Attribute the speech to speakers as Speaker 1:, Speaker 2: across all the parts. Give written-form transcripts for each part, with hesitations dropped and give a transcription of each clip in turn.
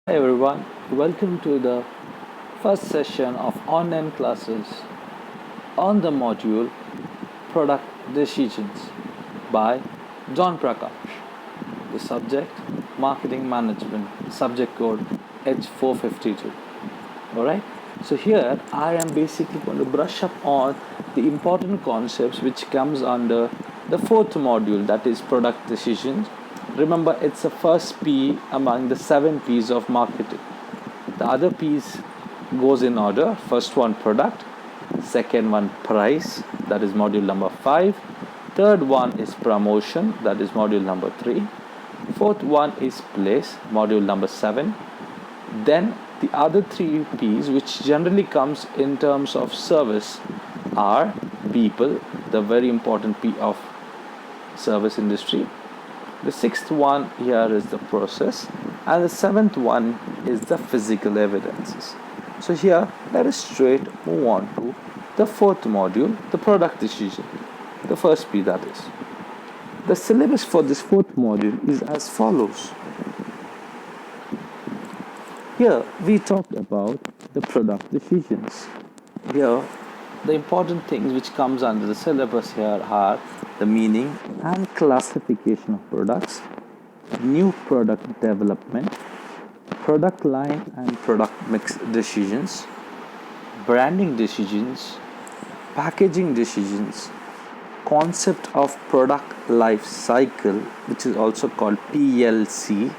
Speaker 1: Hi everyone, welcome to the first session of online classes on the module Product Decisions by John Prakash. The subject Marketing Management, subject code H452. Alright, so here I am basically going to brush up on the important concepts which comes under the fourth module, that is Product Decisions. Remember, it's the first P among the 7 P's of marketing. The other P's goes in order. First one product, second one price, that is module number 5. Third one is promotion, that is module number 3. Fourth one is place, module number 7. Then the other 3 P's, which generally comes in terms of service, are people, the very important P of service industry. The sixth one here is the process, and the seventh one is the physical evidences. So here let us straight move on to the fourth module, the product decision, the first P, that is. The syllabus for this fourth module is as follows. Here we talked about the product decisions. Here the important things which comes under the syllabus here are the meaning and classification of products, new product development, product line and product mix decisions, branding decisions, packaging decisions, concept of product life cycle, which is also called PLC,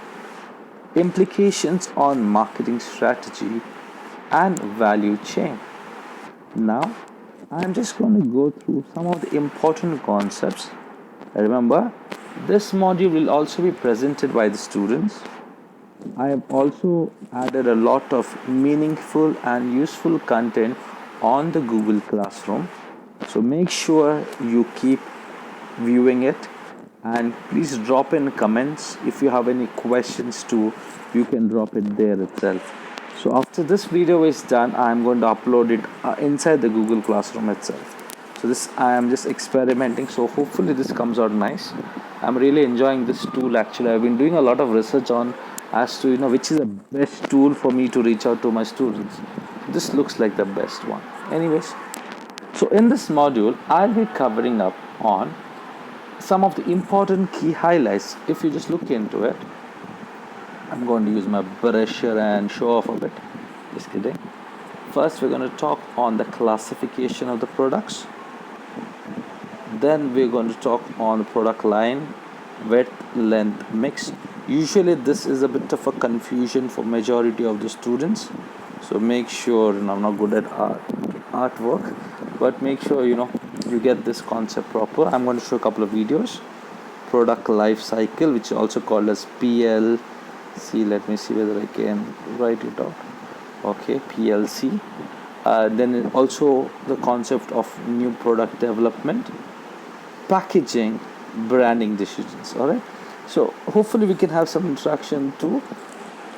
Speaker 1: implications on marketing strategy, and value chain. Now I'm just going to go through some of the important concepts. Remember, this module will also be presented by the students. I have also added a lot of meaningful and useful content on the Google Classroom. So make sure you keep viewing it, and please drop in comments. If you have any questions too, you can drop it there itself. So after this video is done, I am going to upload it inside the Google Classroom itself. So this I am just experimenting, so hopefully this comes out nice. I'm really enjoying this tool. Actually, I've been doing a lot of research on as to which is the best tool for me to reach out to my students. This looks like the best one. Anyways, so in this module I'll be covering up on some of the important key highlights. If you just look into it, I'm going to use my brush here and show off a bit. Just kidding. First, we're going to talk on the classification of the products. Then we're going to talk on the product line, width, length, mix. Usually this is a bit of a confusion for majority of the students. So make sure, I'm not good at artwork, but make sure you get this concept proper. I'm going to show a couple of videos. Product life cycle, which is also called as PL. Let me see whether I can write it out. Okay, PLC. Then also the concept of new product development, packaging, branding decisions. All right. So hopefully we can have some interaction too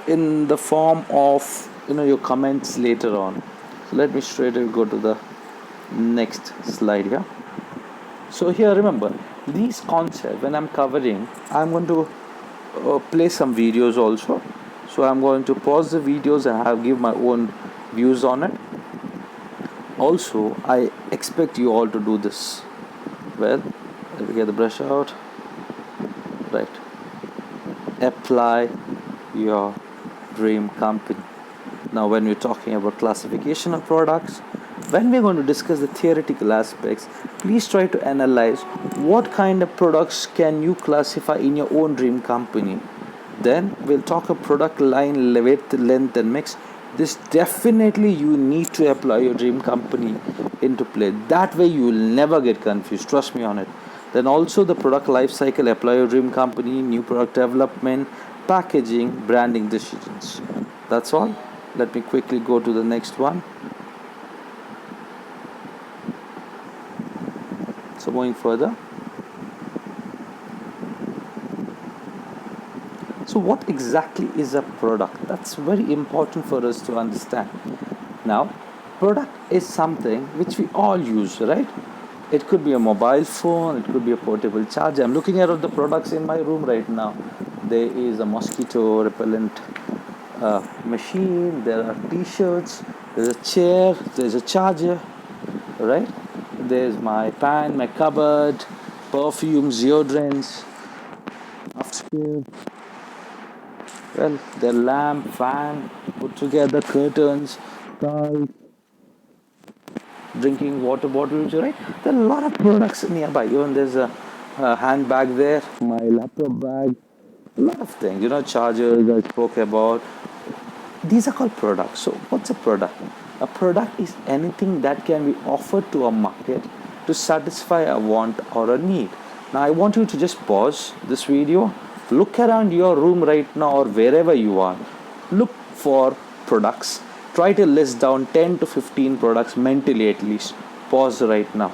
Speaker 1: in the form of your comments later on. So let me straight away go to the next slide here. So here, remember, these concepts when I'm covering, I'm going to play some videos also. So I'm going to pause the videos and give my own views on it. Also, I expect you all to do this. Well, let me get the brush out. Right. Apply your dream company. Now when we're talking about classification of products, when we're going to discuss the theoretical aspects, please try to analyze what kind of products can you classify in your own dream company. Then we'll talk a product line, width, length and mix. This definitely you need to apply your dream company into play. That way you will never get confused. Trust me on it. Then also the product life cycle, apply your dream company, new product development, packaging, branding decisions. That's all. Let me quickly go to the next one. So going further. So what exactly is a product? That's very important for us to understand. Now, product is something which we all use, right? It could be a mobile phone, it could be a portable charger. I'm looking at all the products in my room right now. There is a mosquito repellent a machine, there are t-shirts, there's a chair, there's a charger, right? There's my pan, my cupboard, perfumes, deodorants, upstairs. Well, the lamp, fan, put together curtains, towels, drinking water bottles, right? There are a lot of products nearby. Even there's a handbag there, my laptop bag, a lot of things, chargers I spoke about. These are called products. So, what's a product? A product is anything that can be offered to a market to satisfy a want or a need. Now, I want you to just pause this video, look around your room right now or wherever you are, look for products. Try to list down 10 to 15 products mentally at least. Pause right now.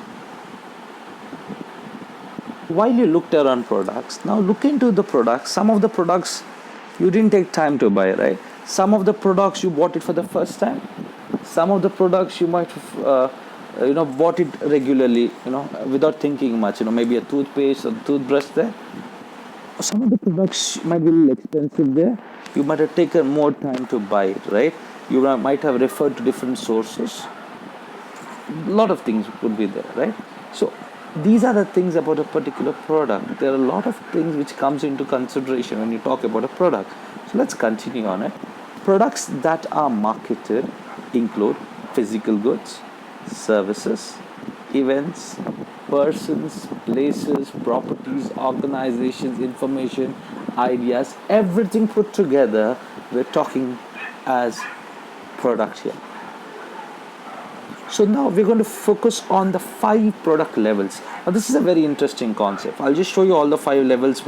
Speaker 1: While you looked around products, now look into the products. Some of the products you didn't take time to buy, right? Some of the products you bought it for the first time. Some of the products you might have bought it regularly, without thinking much, maybe a toothpaste or toothbrush there. Some of the products might be a little expensive there. You might have taken more time to buy it, right? You might have referred to different sources. A lot of things could be there, right? So these are the things about a particular product. There are a lot of things which comes into consideration when you talk about a product. So let's continue on it. Products that are marketed include physical goods, services, events, persons, places, properties, organizations, information, ideas, everything put together. We're talking as product here. So now we're going to focus on the 5 product levels. Now this is a very interesting concept. I'll just show you all the 5 levels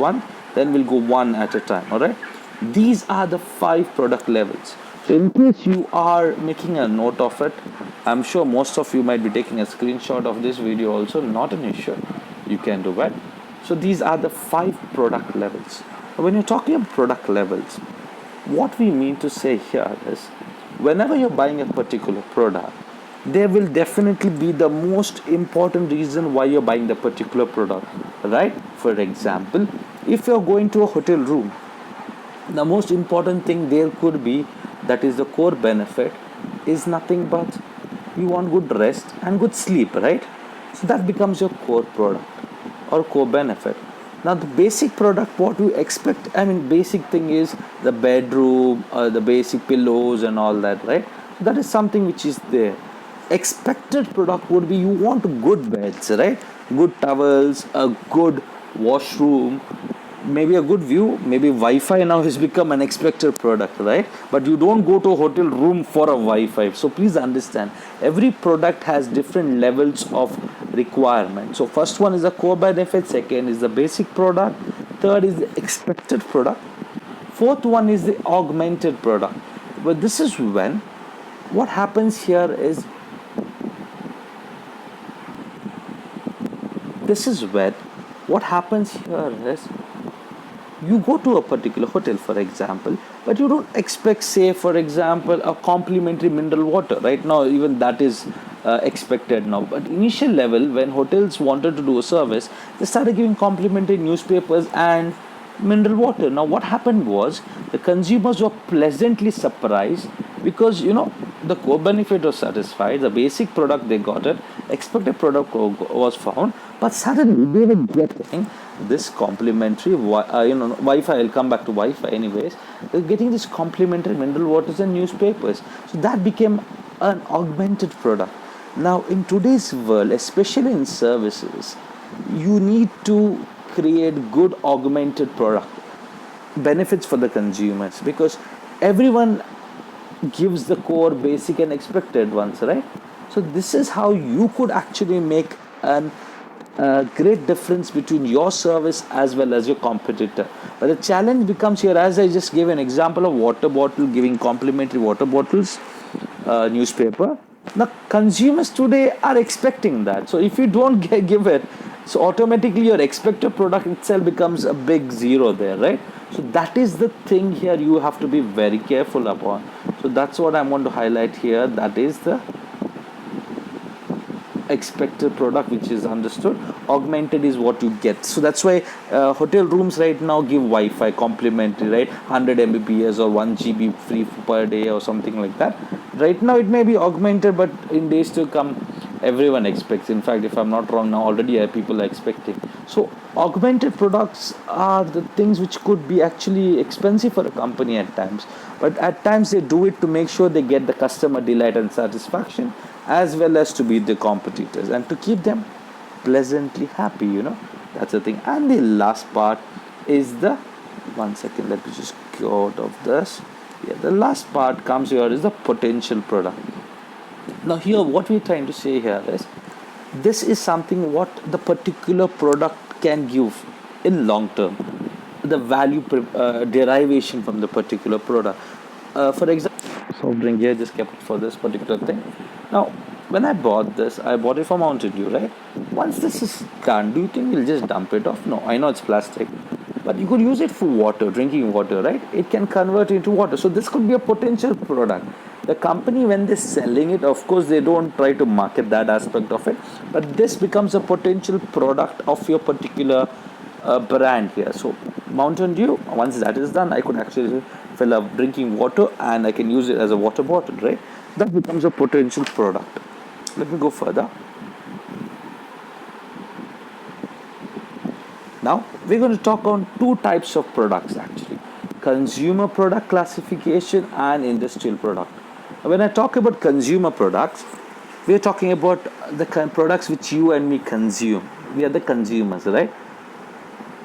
Speaker 1: then we'll go one at a time. All right. These are the 5 product levels. So in case you are making a note of it, I'm sure most of you might be taking a screenshot of this video also. Not an issue. You can do that. So these are the 5 product levels. When you're talking about product levels, what we mean to say here is whenever you're buying a particular product, there will definitely be the most important reason why you're buying the particular product, right? For example, if you're going to a hotel room, the most important thing there could be, that is the core benefit, is nothing but you want good rest and good sleep, right? So that becomes your core product or core benefit. Now the basic product, what you expect, basic thing is the bedroom, the basic pillows and all that, right? So that is something which is there. Expected product would be you want good beds, right? Good towels, a good washroom, maybe a good view, maybe Wi-Fi now has become an expected product, right? But you don't go to a hotel room for a Wi-Fi. So please understand, every product has different levels of requirement. So first one is the core benefit, second is the basic product, third is the expected product, fourth one is the augmented product. But this is when what happens here is what happens here is you go to a particular hotel, for example, but you don't expect, say, for example, a complimentary mineral water. Right now, even that is expected now. But initial level, when hotels wanted to do a service, they started giving complimentary newspapers and mineral water. Now, what happened was the consumers were pleasantly surprised because, the core benefit was satisfied, the basic product they got it, expected product was found, but suddenly they were getting this complimentary Wi-Fi. I'll come back to Wi-Fi anyways. They're getting this complimentary mineral waters and newspapers. So that became an augmented product. Now in today's world, especially in services, you need to create good augmented product benefits for the consumers, because everyone gives the core, basic and expected ones, right? So this is how you could actually make a great difference between your service as well as your competitor. But the challenge becomes here, as I just gave an example of water bottle, giving complimentary water bottles, newspaper. Now consumers today are expecting that. So if you don't give it, so automatically your expected product itself becomes a big zero there, right? So that is the thing here you have to be very careful upon. So that's what I want to highlight here. That is the expected product which is understood. Augmented is what you get. So that's why hotel rooms right now give Wi-Fi complimentary, right? 100 Mbps or 1 GB free per day or something like that. Right now it may be augmented, but in days to come everyone expects. In fact, if I'm not wrong, now already people are expecting. So augmented products are the things which could be actually expensive for a company at times, but at times they do it to make sure they get the customer delight and satisfaction, as well as to beat the competitors and to keep them pleasantly happy, that's the thing. And the last part is the, one second, let me just go out of this. Yeah, the last part comes here is the potential product. Now here what we're trying to say here is, this is something what the particular product can give in long term, the value derivation from the particular product. For example, soft drink here, just kept it for this particular thing. Now when I bought this, I bought it for Mountain Dew, right? Once this is done, do you think we'll just dump it off? No, I know it's plastic, but you could use it for water, drinking water, right? It can convert into water. So this could be a potential product. The company, when they're selling it, of course they don't try to market that aspect of it, but this becomes a potential product of your particular brand here. So Mountain Dew, once that is done, I could actually fill up drinking water and I can use it as a water bottle, right? That becomes a potential product. Let me go further. Now we're going to talk on two types of products actually: consumer product classification and industrial product. When I talk about consumer products, we are talking about the products which you and me consume. We are the consumers, right?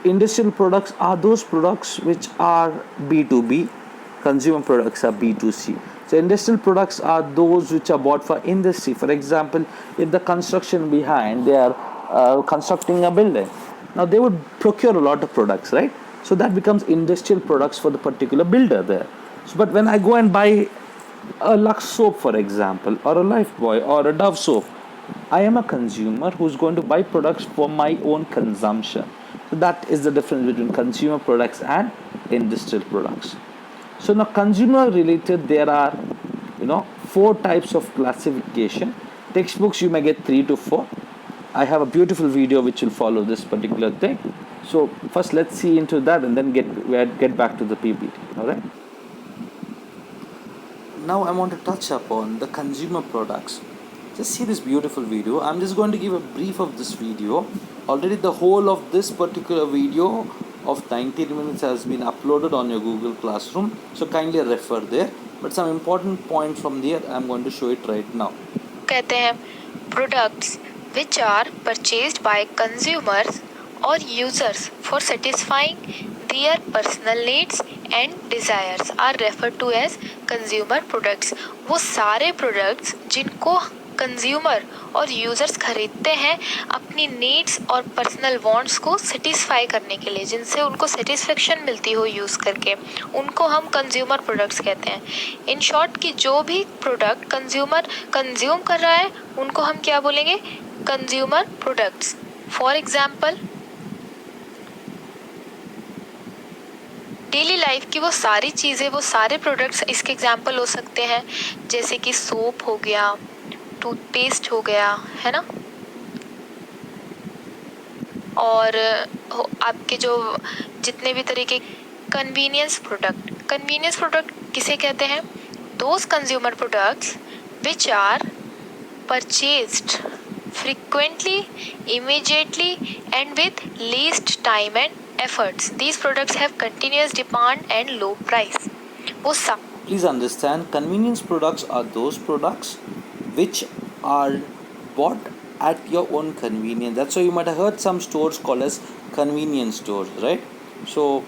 Speaker 1: Industrial products are those products which are B2B. Consumer products are B2C. So industrial products are those which are bought for industry. For example, if the construction behind, they are constructing a building, now they would procure a lot of products, right? So that becomes industrial products for the particular builder there. So, but when I go and buy a Lux soap, for example, or a Lifebuoy or a Dove soap, I am a consumer who's going to buy products for my own consumption. So that is the difference between consumer products and industrial products. So now consumer related, there are 4 types of classification. Textbooks you may get 3 to 4. I have a beautiful video which will follow this particular thing. So first let's see into that and then get back to the PPT. All right. Now I want to touch upon the consumer products. Just see this beautiful video. I'm just going to give a brief of this video. Already the whole of this particular video of 90 minutes has been uploaded on your Google Classroom. So kindly refer there. But some important points from there I'm going to show it right now.
Speaker 2: कहते हैं products which are purchased by consumers or users for satisfying their personal needs and desires are referred to as consumer products. वो सारे products जिनको consumer और users खरीदते हैं अपनी needs और पर्सनल वांट्स को सेटिस्फाई करने के लिए, जिनसे उनको सेटिस्फेक्शन मिलती हो यूज़ करके, उनको हम कंज्यूमर प्रोडक्ट्स कहते हैं. इन शॉर्ट कि जो भी प्रोडक्ट कंज्यूमर कंज्यूम कर रहा है उनको हम क्या बोलेंगे? Consumer products. For example daily life की वो सारी चीज़ें, वो सारे प्रोडक्ट्स इसके एग्जाम्पल हो सकते हैं, जैसे कि सोप हो गया, टूथपेस्ट हो गया, है ना, और आपके जो जितने भी तरीके. कन्वीनियंस प्रोडक्ट किसे कहते हैं? Those consumer products which are purchased frequently, immediately and with least time and efforts. These products have continuous demand and low price.
Speaker 1: Please understand, convenience products are those products which are bought at your own convenience. That's why you might have heard some stores called as convenience stores, right? So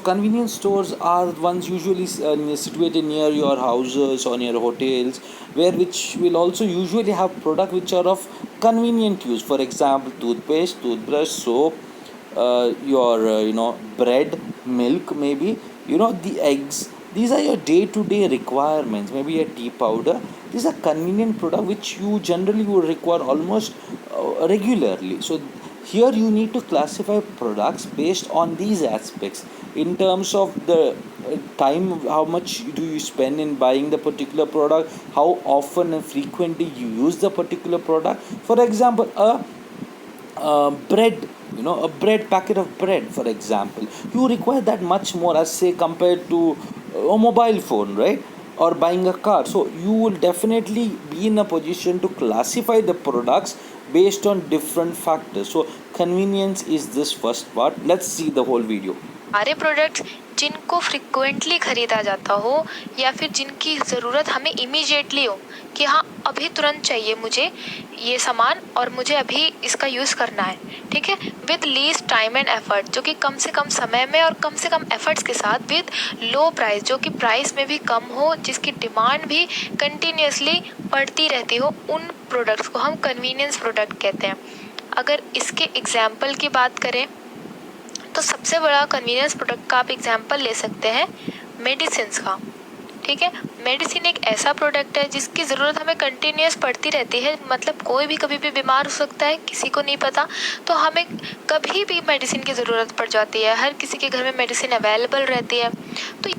Speaker 1: convenience stores are ones usually situated near your houses or near hotels, which will also usually have products which are of convenient use. For example, toothpaste, toothbrush, soap, your bread, milk, maybe the eggs. These are your day-to-day requirements. Maybe a tea powder. These are convenient products which you generally would require almost regularly. So Here you need to classify products based on these aspects in terms of the time, how much do you spend in buying the particular product, how often and frequently you use the particular product. For example, bread, a bread packet of bread, for example, you require that much more as say compared to a mobile phone, right, or buying a car. So you will definitely be in a position to classify the products based on different factors. So convenience is this first part. Let's see the whole video.
Speaker 2: सारे products जिनको frequently ख़रीदा जाता हो या फिर जिनकी ज़रूरत हमें इमीडिएटली हो कि हाँ अभी तुरंत चाहिए मुझे ये सामान और मुझे अभी इसका यूज़ करना है, ठीक है, with least time and effort, जो कि कम से कम समय में और कम से कम एफर्ट्स के साथ, विद लो प्राइस, जो कि प्राइस में भी कम हो, जिसकी डिमांड भी कंटिन्यूसली बढ़ती रहती हो, उन प्रोडक्ट्स को हम कन्वीनियंस प्रोडक्ट कहते हैं। अगर इसके एग्जाम्पल की बात करें तो सबसे बड़ा कन्वीनियंस प्रोडक्ट का आप एग्जांपल ले सकते हैं मेडिसिन का, ठीक है। मेडिसिन एक ऐसा प्रोडक्ट है जिसकी ज़रूरत हमें कंटिन्यूस पड़ती रहती है, मतलब कोई भी कभी भी बीमार हो सकता है, किसी को नहीं पता, तो हमें कभी भी मेडिसिन की ज़रूरत पड़ जाती है, हर किसी के घर में मेडिसिन अवेलेबल रहती है। तो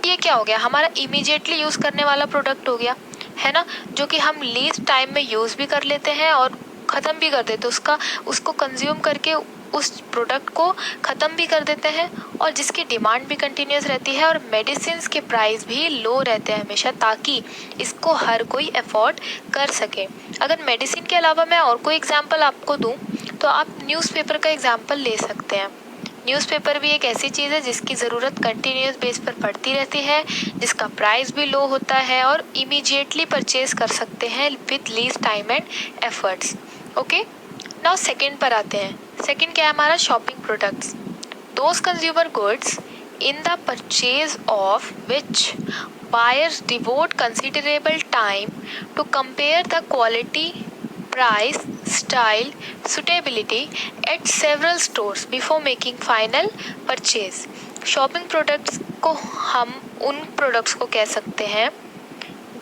Speaker 2: ये क्या हो गया, हमारा इमीडिएटली यूज़ करने वाला प्रोडक्ट हो गया, है ना, जो कि हम लीस्ट टाइम में यूज़ भी कर लेते हैं और ख़त्म भी कर देते हैं, उसको कंज्यूम करके उस प्रोडक्ट को ख़त्म भी कर देते हैं, और जिसकी डिमांड भी कंटिन्यूस रहती है और मेडिसिन्स के प्राइस भी लो रहते हैं हमेशा, ताकि इसको हर कोई अफोर्ड कर सके। अगर मेडिसिन के अलावा मैं और कोई एग्जांपल आपको दूं तो आप न्यूज़पेपर का एग्जांपल ले सकते हैं। न्यूज़पेपर भी एक ऐसी चीज़ है जिसकी ज़रूरत कंटिन्यूस बेस पर पड़ती रहती है, जिसका प्राइस भी लो होता है और इमीडिएटली परचेज कर सकते हैं with least time and efforts. Okay, now second पर आते हैं। सेकंड क्या है हमारा, shopping products, those consumer goods in the purchase of which buyers devote considerable time to compare the quality, price, style, suitability at several stores before making final purchase। Shopping products को हम उन products को कह सकते हैं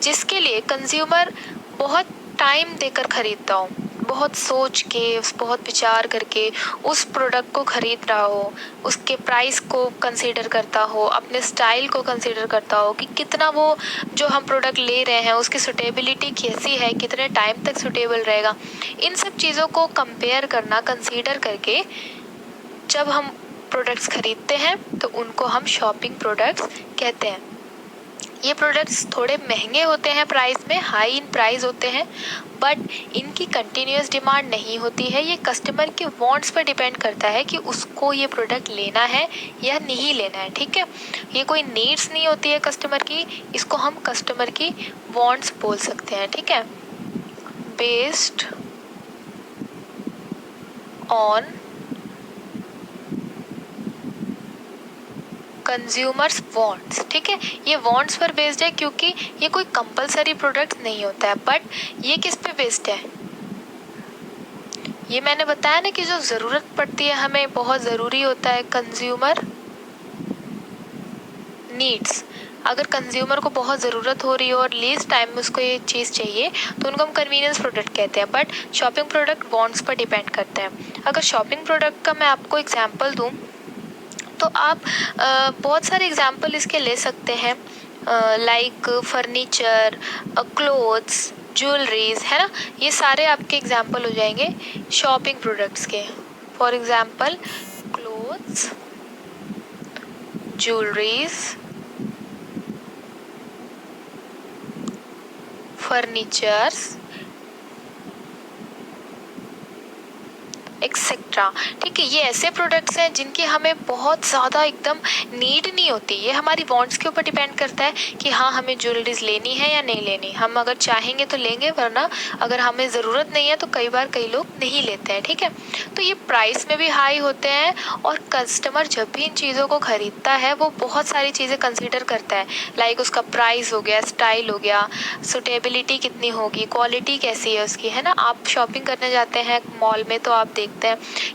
Speaker 2: जिसके लिए consumer बहुत टाइम देकर खरीदता हो, बहुत सोच के, बहुत विचार करके उस प्रोडक्ट को खरीद रहा हो, उसके प्राइस को कंसीडर करता हो, अपने स्टाइल को कंसीडर करता हो कि कितना वो जो हम प्रोडक्ट ले रहे हैं उसकी सूटेबिलिटी कैसी है, कितने टाइम तक सूटेबल रहेगा। इन सब चीज़ों को कंपेयर करना, कंसीडर करके जब हम प्रोडक्ट्स खरीदते हैं तो उनको हम शॉपिंग प्रोडक्ट्स कहते हैं। ये प्रोडक्ट्स थोड़े महंगे होते हैं प्राइस में, हाई इन प्राइस होते हैं, बट इनकी कंटिन्यूस डिमांड नहीं होती है। ये कस्टमर के वांट्स पर डिपेंड करता है कि उसको ये प्रोडक्ट लेना है या नहीं लेना है, ठीक है। ये कोई नीड्स नहीं होती है कस्टमर की, इसको हम कस्टमर की वांट्स बोल सकते हैं, ठीक है। बेस्ड ऑन कंज्यूमर्स वांट्स, ठीक है, ये वांट्स पर बेस्ड है क्योंकि ये कोई कंपलसरी प्रोडक्ट नहीं होता है, बट ये किस पे बेस्ड है, ये मैंने बताया ना कि जो ज़रूरत पड़ती है हमें, बहुत ज़रूरी होता है कंज्यूमर नीड्स। अगर कंज्यूमर को बहुत ज़रूरत हो रही हो और लीस्ट टाइम में उसको ये चीज़ चाहिए तो उनको हम कन्वीनियंस प्रोडक्ट कहते हैं, बट शॉपिंग प्रोडक्ट वांट्स पर डिपेंड करते हैं। अगर शॉपिंग प्रोडक्ट का मैं आपको एग्जाम्पल दूँ तो आप बहुत सारे एग्जाम्पल इसके ले सकते हैं, लाइक फर्नीचर, क्लोथ्स, ज्वेलरीज, है ना, ये सारे आपके एग्जाम्पल हो जाएंगे शॉपिंग प्रोडक्ट्स के। For example clothes, jewelleries, furnitures etcetera, ठीक है। ये ऐसे प्रोडक्ट्स हैं जिनकी हमें बहुत ज़्यादा एकदम नीड नहीं होती, ये हमारी वांट्स के ऊपर डिपेंड करता है कि हाँ हमें ज्वेलरीज लेनी है या नहीं लेनी। हम अगर चाहेंगे तो लेंगे, वरना अगर हमें ज़रूरत नहीं है तो कई बार कई लोग नहीं लेते हैं, ठीक है। तो ये प्राइस में भी हाई होते हैं और कस्टमर जब भी इन चीज़ों को ख़रीदता है वो बहुत सारी चीज़ें कंसिडर करता है, लाइक उसका प्राइस हो गया, स्टाइल हो गया, सूटेबिलिटी कितनी होगी, क्वालिटी कैसी है उसकी, है ना। आप शॉपिंग करने जाते हैं मॉल में तो आप देखते हैं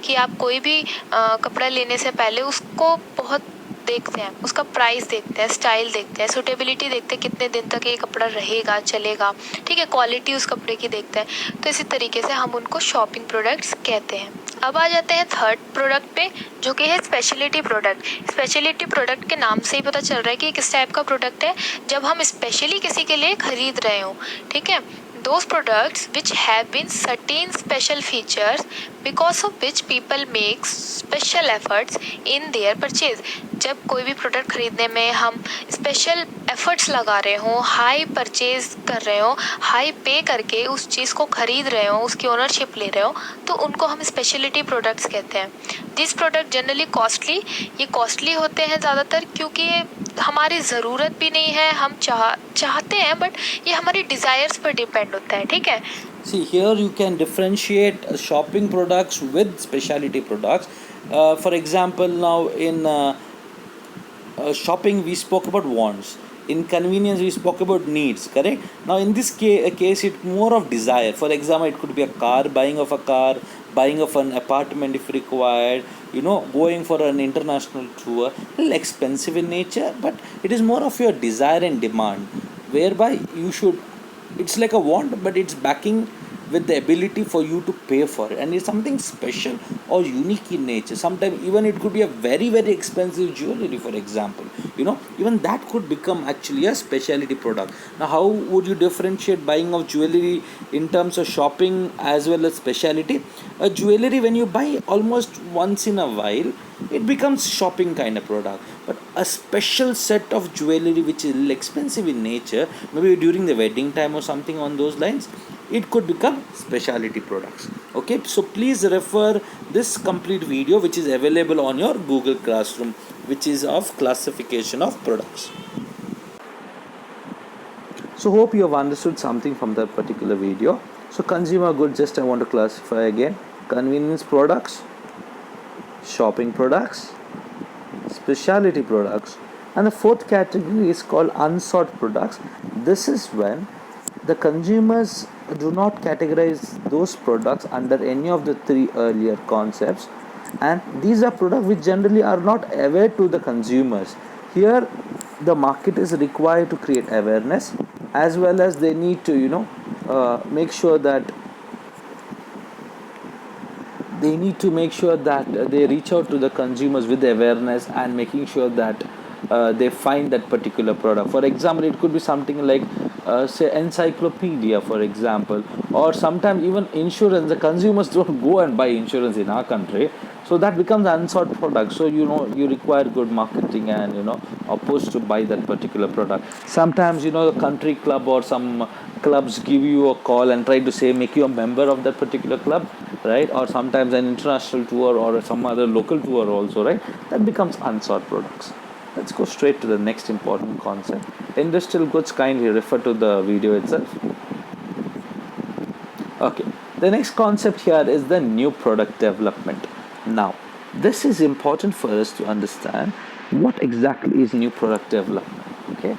Speaker 2: कि आप कोई भी कपड़ा लेने से पहले उसको बहुत देखते हैं, उसका प्राइस देखते हैं, स्टाइल देखते हैं, सूटेबिलिटी देखते हैं, कितने दिन तक ये कपड़ा रहेगा, चलेगा, ठीक है, क्वालिटी उस कपड़े की देखते हैं। तो इसी तरीके से हम उनको शॉपिंग प्रोडक्ट्स कहते हैं। अब आ जाते हैं थर्ड प्रोडक्ट पे, जो कि है स्पेशलिटी प्रोडक्ट। स्पेशलिटी प्रोडक्ट के नाम से ही पता चल रहा है कि ये किस टाइप का प्रोडक्ट है, जब हम स्पेशली किसी के लिए खरीद रहे हो, ठीक है। Those products which have been certain special features because of which people make special efforts in their purchase। जब कोई भी प्रोडक्ट खरीदने में हम स्पेशल एफर्ट्स लगा रहे हो, हाई परचेज कर रहे हो, हाई पे करके उस चीज़ को खरीद रहे हो, उसकी ओनरशिप ले रहे हो, तो उनको हम स्पेशलिटी प्रोडक्ट्स कहते हैं। दिस प्रोडक्ट जनरली कॉस्टली, ये कॉस्टली होते हैं ज़्यादातर क्योंकि ये हमारी ज़रूरत भी नहीं है, हम चाहते हैं, बट ये हमारी डिज़ायर्स पर डिपेंड होता है, ठीक है।
Speaker 1: See, here you can differentiate shopping products with specialty products. For example, now in shopping we spoke about wants, in convenience we spoke about needs, correct? Now in this case it's more of desire. For example, it could be a car, buying of a car, buying of an apartment if required, going for an international tour. A little expensive in nature, but it is more of your desire and demand, whereby you should, it's like a want, but it's backing with the ability for you to pay for it, and it's something special or unique in nature. Sometimes even it could be a very very expensive jewelry, for example, even that could become actually a specialty product. Now how would you differentiate buying of jewelry in terms of shopping as well as specialty? A jewelry, when you buy almost once in a while, it becomes shopping kind of product, but a special set of jewelry which is expensive in nature, maybe during the wedding time or something on those lines, it could become specialty products. Okay, so please refer this complete video which is available on your Google Classroom, which is of classification of products. So hope you have understood something from that particular video. So consumer goods, just I want to classify again: convenience products, shopping products, specialty products, and the fourth category is called unsought products. This is when the consumers do not categorize those products under any of the three earlier concepts, and these are products which generally are not aware to the consumers. Here the market is required to create awareness, as well as they need to make sure that they reach out to the consumers with awareness and making sure that they find that particular product. For example, it could be something like say encyclopedia, for example, or sometimes even insurance. The consumers don't go and buy insurance in our country, so that becomes unsought product. So you require good marketing and opposed to buy that particular product. Sometimes the country club or some clubs give you a call and try to say make you a member of that particular club, right? Or sometimes an international tour or some other local tour also, right? That becomes unsought products. Let's go straight to the next important concept. Industrial goods, kindly refer to the video itself. Okay, the next concept here is the new product development. Now, this is important for us to understand what exactly is new product development. Okay,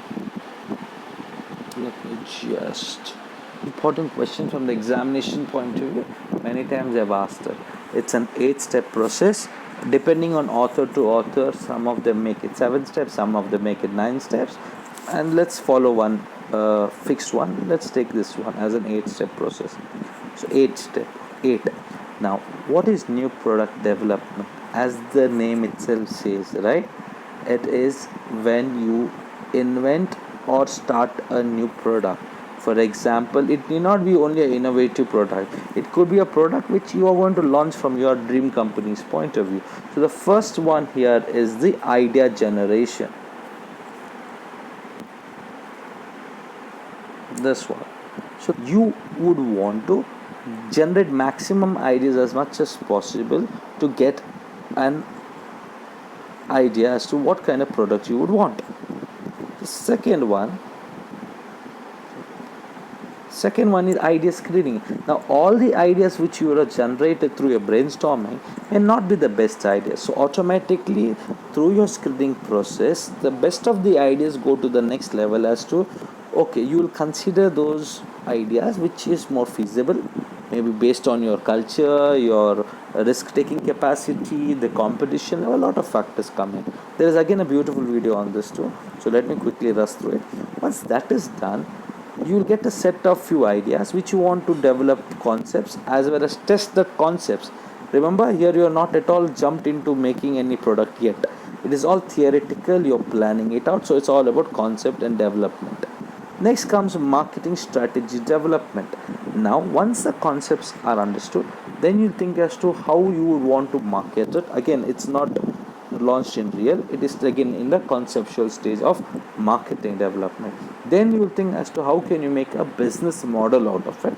Speaker 1: let me just, important question from the examination point of view. Many times I've asked it. It's an 8-step process. Depending on author to author, some of them make it 7 steps, some of them make it 9 steps, and let's follow one fixed one. Let's take this one as an 8-step process. So 8. Now, what is new product development? As the name itself says, right? It is when you invent or start a new product. For example, it need not be only an innovative product. It could be a product which you are going to launch from your dream company's point of view. So the first one here is the idea generation. This one. So you would want to generate maximum ideas as much as possible to get an idea as to what kind of product you would want. The second one is idea screening. Now all the ideas which you have generated through your brainstorming may not be the best ideas, so automatically through your screening process the best of the ideas go to the next level as to, okay, you will consider those ideas which is more feasible, maybe based on your culture, your risk taking capacity, the competition. A lot of factors come in. There is again a beautiful video on this too, so let me quickly rush through it. Once that is done, you will get a set of few ideas which you want to develop concepts as well as test the concepts. Remember, here you are not at all jumped into making any product yet. It is all theoretical, you're planning it out, so it's all about concept and development. Next comes marketing strategy development. Now, once the concepts are understood, then you think as to how you would want to market it. Again, it's not launched in real, it is again in the conceptual stage of marketing development. Then you think as to how can you make a business model out of it.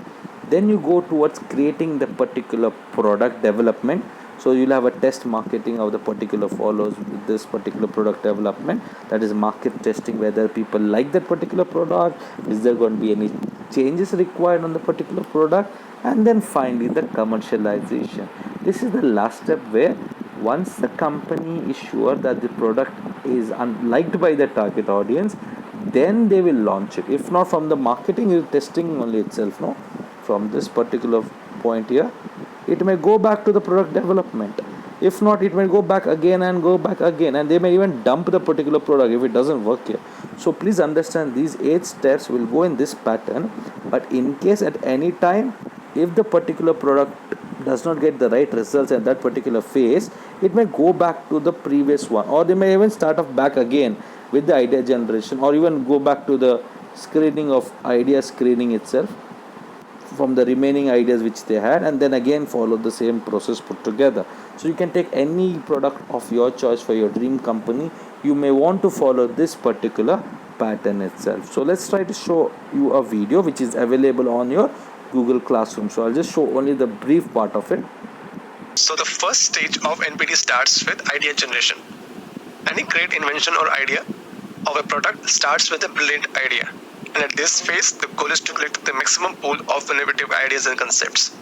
Speaker 1: Then you go towards creating the particular product development. So you'll have a test marketing of the particular follows with this particular product development, that is market testing, whether people like that particular product, is there going to be any changes required on the particular product, and then finally the commercialization. This is the last step, where once the company is sure that the product is liked by the target audience, then they will launch it. If not, from the marketing is testing only itself, no, from this particular point here, it may go back to the product development. If not, it may go back again and go back again, and they may even dump the particular product if it doesn't work here. So please understand, these 8 steps will go in this pattern. But in case at any time, if the particular product does not get the right results at that particular phase, it may go back to the previous one, or they may even start off back again with the idea generation, or even go back to the screening of idea screening itself from the remaining ideas which they had, and then again follow the same process put together. So you can take any product of your choice for your dream company. You may want to follow this particular pattern itself. So let's try to show you a video which is available on your Google Classroom. So I'll just show only the brief part of it.
Speaker 3: So the first stage of NPD starts with idea generation. Any great invention or idea of a product starts with a brilliant idea. And at this phase, the goal is to collect the maximum pool of innovative ideas and concepts.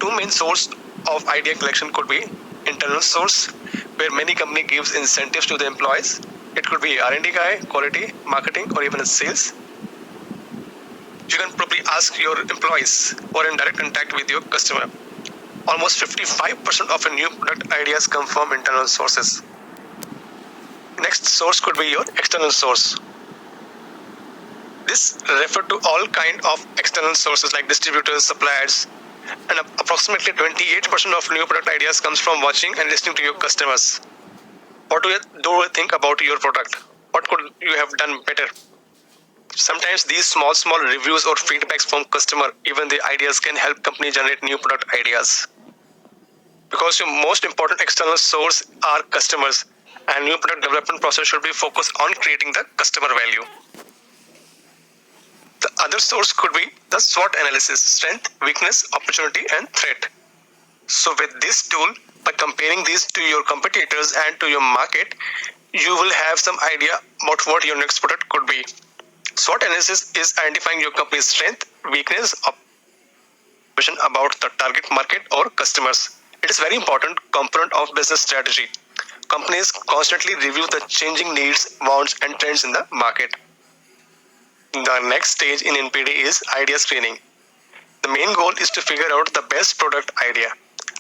Speaker 3: Two main sources of idea collection could be internal source, where many company gives incentives to the employees. It could be R&D guy, quality, marketing, or even sales. You can probably ask your employees who are in direct contact with your customer. Almost 55% of new product ideas come from internal sources. Next source could be your external source. This refers to all kind of external sources like distributors, suppliers, and approximately 28% of new product ideas comes from watching and listening to your customers. What do you think about your product? What could you have done better? Sometimes these small reviews or feedbacks from customer, even the ideas, can help company generate new product ideas. Because your most important external source are customers, and new product development process should be focused on creating the customer value. The other source could be the SWOT analysis: strength, weakness, opportunity, and threat. So with this tool, by comparing these to your competitors and to your market, you will have some idea about what your next product could be. SWOT analysis is identifying your company's strength, weakness, option about the target market or customers. It is very important component of business strategy. Companies constantly review the changing needs, wants, and trends in the market. The next stage in NPD is idea screening. The main goal is to figure out the best product idea.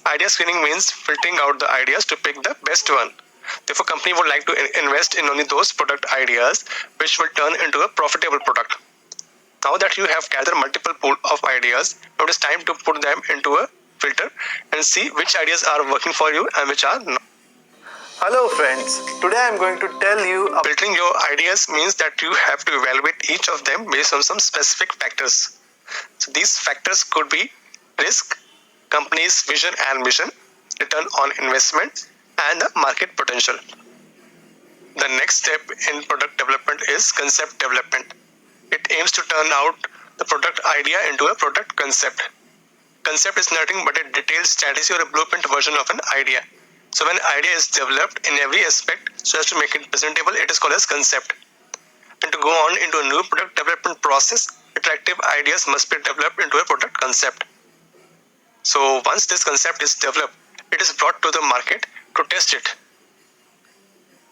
Speaker 3: Idea screening means filtering out the ideas to pick the best one. Therefore, company would like to invest in only those product ideas which will turn into a profitable product. Now that you have gathered multiple pool of ideas, now it is time to put them into a filter and see which ideas are working for you and which are not.
Speaker 4: Hello friends, today I am going to tell you
Speaker 3: Filtering your ideas means that you have to evaluate each of them based on some specific factors. So these factors could be risk, company's vision and mission, return on investment, and the market potential. The next step in product development is concept development. It aims to turn out the product idea into a product concept. Concept is nothing but a detailed strategy or a blueprint version of an idea. So when idea is developed in every aspect so as to make it presentable, it is called as concept. And to go on into a new product development process, attractive ideas must be developed into a product concept. So once this concept is developed, it is brought to the market to test it.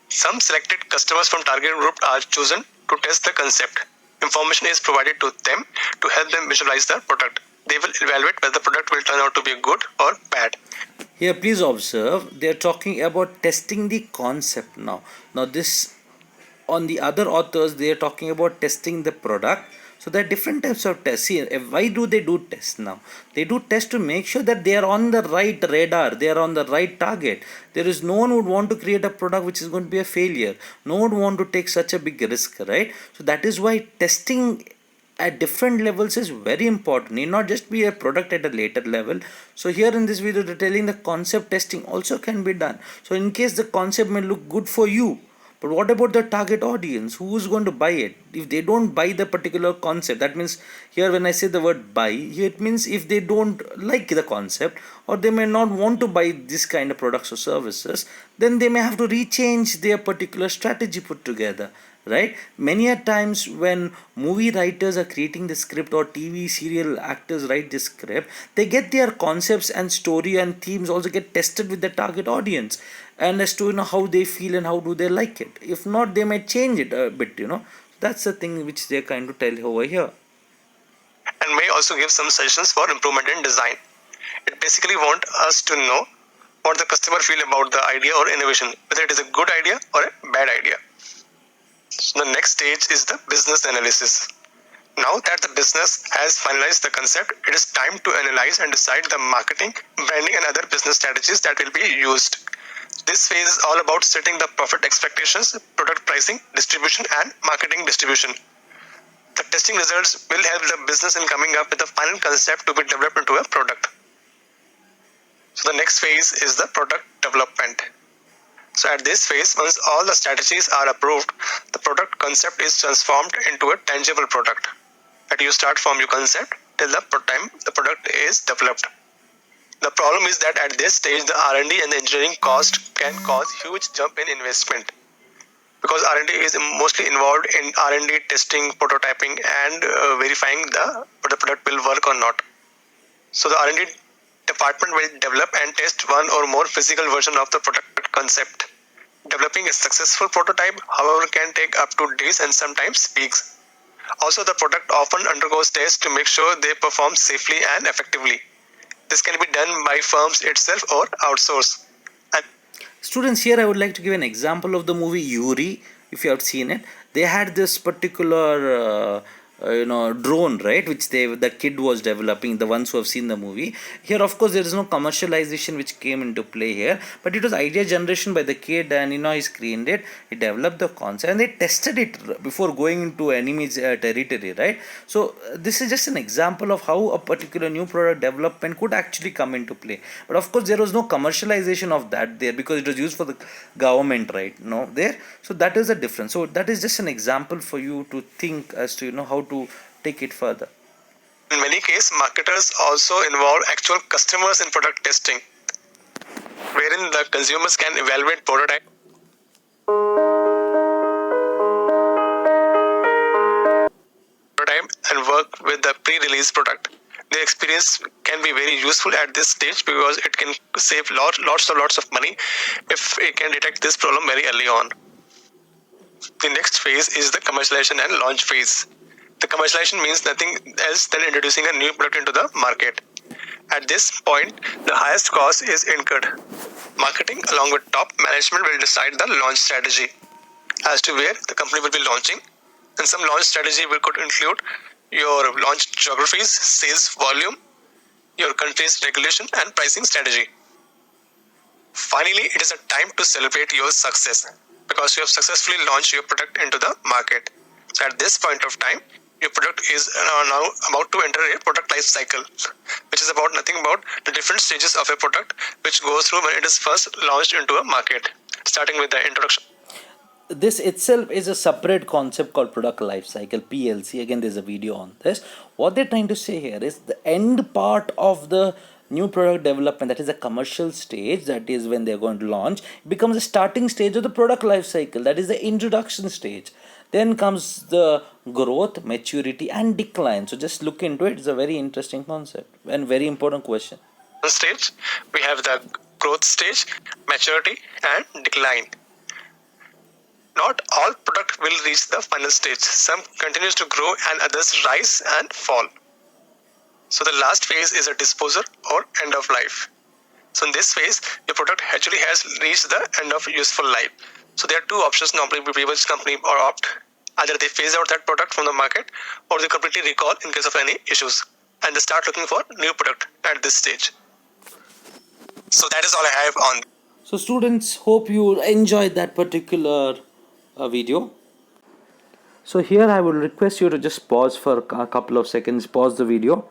Speaker 3: Some selected customers from target group are chosen to test the concept. Information is provided to them to help them visualize the product. They will evaluate whether the product will turn out to be good or bad.
Speaker 1: Here, please observe, they are talking about testing the concept now. Now, this on the other authors, they are talking about testing the product. So there are different types of tests. See, why do they do tests now? They do tests to make sure that they are on the right radar, they are on the right target. There is no one would want to create a product which is going to be a failure. No one would want to take such a big risk, right? So that is why testing at different levels is very important. Need not just be a product at a later level. So here in this video they're telling the concept testing also can be done. So in case the concept may look good for you, but what about the target audience? Who is going to buy it? If they don't buy the particular concept, that means here when I say the word buy, it means if they don't like the concept or they may not want to buy this kind of products or services, then they may have to rechange their particular strategy put together, right? Many a times when movie writers are creating the script or TV serial actors write the script, they get their concepts and story and themes also get tested with the target audience, and as to how they feel and how do they like it. If not, they might change it a bit. That's the thing which they're kind to tell over here.
Speaker 3: And may also give some suggestions for improvement in design. It basically wants us to know what the customer feel about the idea or innovation, whether it is a good idea or a bad idea. So the next stage is the business analysis. Now that the business has finalized the concept, it is time to analyze and decide the marketing, branding and other business strategies that will be used. This phase is all about setting the profit expectations, product pricing, distribution and marketing distribution. The testing results will help the business in coming up with a final concept to be developed into a product. So the next phase is the product development. So at this phase, once all the strategies are approved, the product concept is transformed into a tangible product. That you start from your concept till the time the product is developed. The problem is that at this stage, the R&D and the engineering cost can cause huge jump in investment, because R&D is mostly involved in R&D testing, prototyping, and verifying whether the product will work or not. So the R&D department will develop and test one or more physical version of the product concept. Developing a successful prototype, however, can take up to days and sometimes weeks. Also, the product often undergoes tests to make sure they perform safely and effectively. This can be done by firms itself or outsource. And
Speaker 1: Students, here I would like to give an example of the movie Yuri. If you have seen it, they had this particular drone, right, which the kid was developing. The ones who have seen the movie, here of course there is no commercialization which came into play here, but it was idea generation by the kid, and he screened it, he developed the concept and they tested it before going into enemy territory, right? So this is just an example of how a particular new product development could actually come into play. But of course there was no commercialization of that there, because it was used for the government, right? No, there. So that is the difference. So that is just an example for you to think as to how to take it further.
Speaker 3: in many cases, marketers also involve actual customers in product testing, wherein the consumers can evaluate prototype and work with the pre-release product. The experience can be very useful at this stage because it can save lots of money if it can detect this problem very early on. The next phase is the commercialization and launch phase. The commercialization means nothing else than introducing a new product into the market. At this point, the highest cost is incurred. Marketing, along with top management, will decide the launch strategy as to where the company will be launching. And some launch strategy could include your launch geographies, sales volume, your country's regulation, and pricing strategy. Finally, it is a time to celebrate your success because you have successfully launched your product into the market. So at this point of time, your product is now about to enter a product life cycle, which is about nothing about the different stages of a product which goes through when it is first launched into a market, starting with the introduction.
Speaker 1: This itself is a separate concept called product life cycle, PLC. Again, there's a video on this. What they're trying to say here is the end part of the new product development, that is the commercial stage, that is when they're going to launch, becomes the starting stage of the product life cycle, that is the introduction stage. Then comes the growth, maturity and decline. So just look into it. It's a very interesting concept and very important question.
Speaker 3: Stage, we have the growth stage, maturity and decline. Not all product will reach the final stage. Some continues to grow and others rise and fall. So the last phase is a disposal or end of life. So in this phase, your product actually has reached the end of useful life. So there are two options normally which company or opt. Either they phase out that product from the market or they completely recall in case of any issues and they start looking for new product at this stage. So that is all I have on.
Speaker 1: So students, hope you enjoyed that particular video. So here I will request you to just pause for a couple of seconds, pause the video,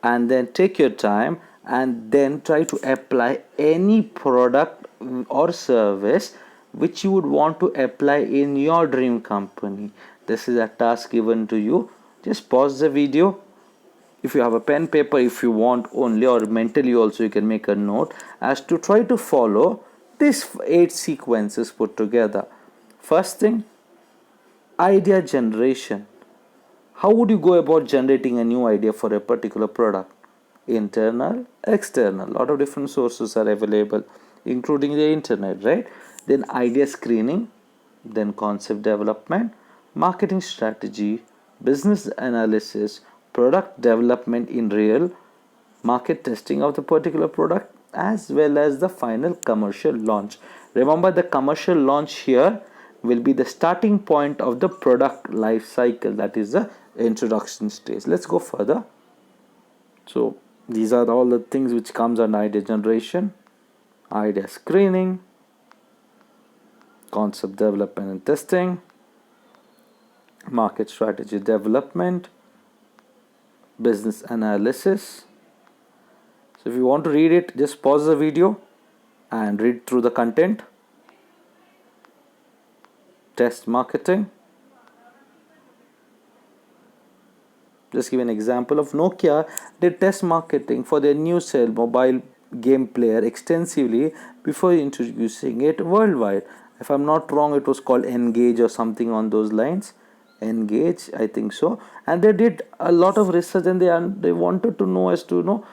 Speaker 1: and then take your time and then try to apply any product or service which you would want to apply in your dream company. This is a task given to you. Just pause the video. If you have a pen paper, if you want only, or mentally also you can make a note as to try to follow these 8 sequences put together. First thing, idea generation. How would you go about generating a new idea for a particular product? Internal, external, a lot of different sources are available, including the internet, right? Then idea screening, then concept development, marketing strategy, business analysis, product development in real, market testing of the particular product, as well as the final commercial launch. Remember, the commercial launch here will be the starting point of the product life cycle, that is the introduction stage. Let's go further. So these are all the things which comes under idea generation, idea screening, concept development and testing, market strategy development, business analysis. So if you want to read it, just pause the video and read through the content. Test marketing. Just give an example of Nokia did test marketing for their new cell mobile game player extensively before introducing it worldwide. If I'm not wrong, it was called Engage or something on those lines. Engage, I think so. And they did a lot of research and they wanted to know as to know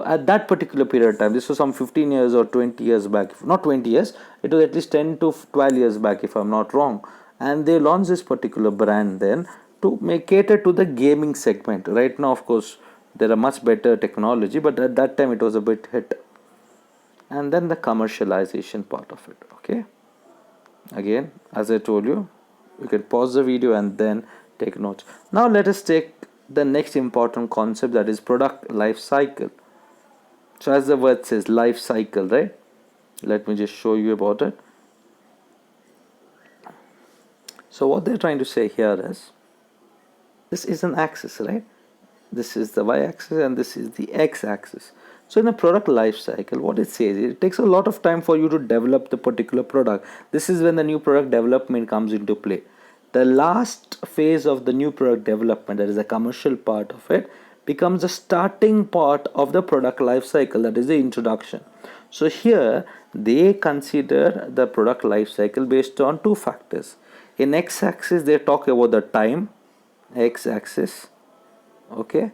Speaker 1: at that particular period of time. This was some 15 years or 20 years back. Not 20 years, it was at least 10 to 12 years back if I'm not wrong. And they launched this particular brand then to cater to the gaming segment. Right now, of course, there are much better technology, but at that time it was a bit hit. And then the commercialization part of it. Okay. Again, as I told you, you can pause the video and then take notes. Now let us take the next important concept, that is product life cycle. So as the word says, life cycle, right? Let me just show you about it. So what they're trying to say here is, this is an axis, right? This is the y-axis and this is the x-axis. So in the product life cycle, what it says, it takes a lot of time for you to develop the particular product. This is when the new product development comes into play. The last phase of the new product development, that is the commercial part of it, becomes the starting part of the product life cycle, that is the introduction. So here they consider the product life cycle based on 2 factors. In x-axis they talk about the time, x-axis, okay,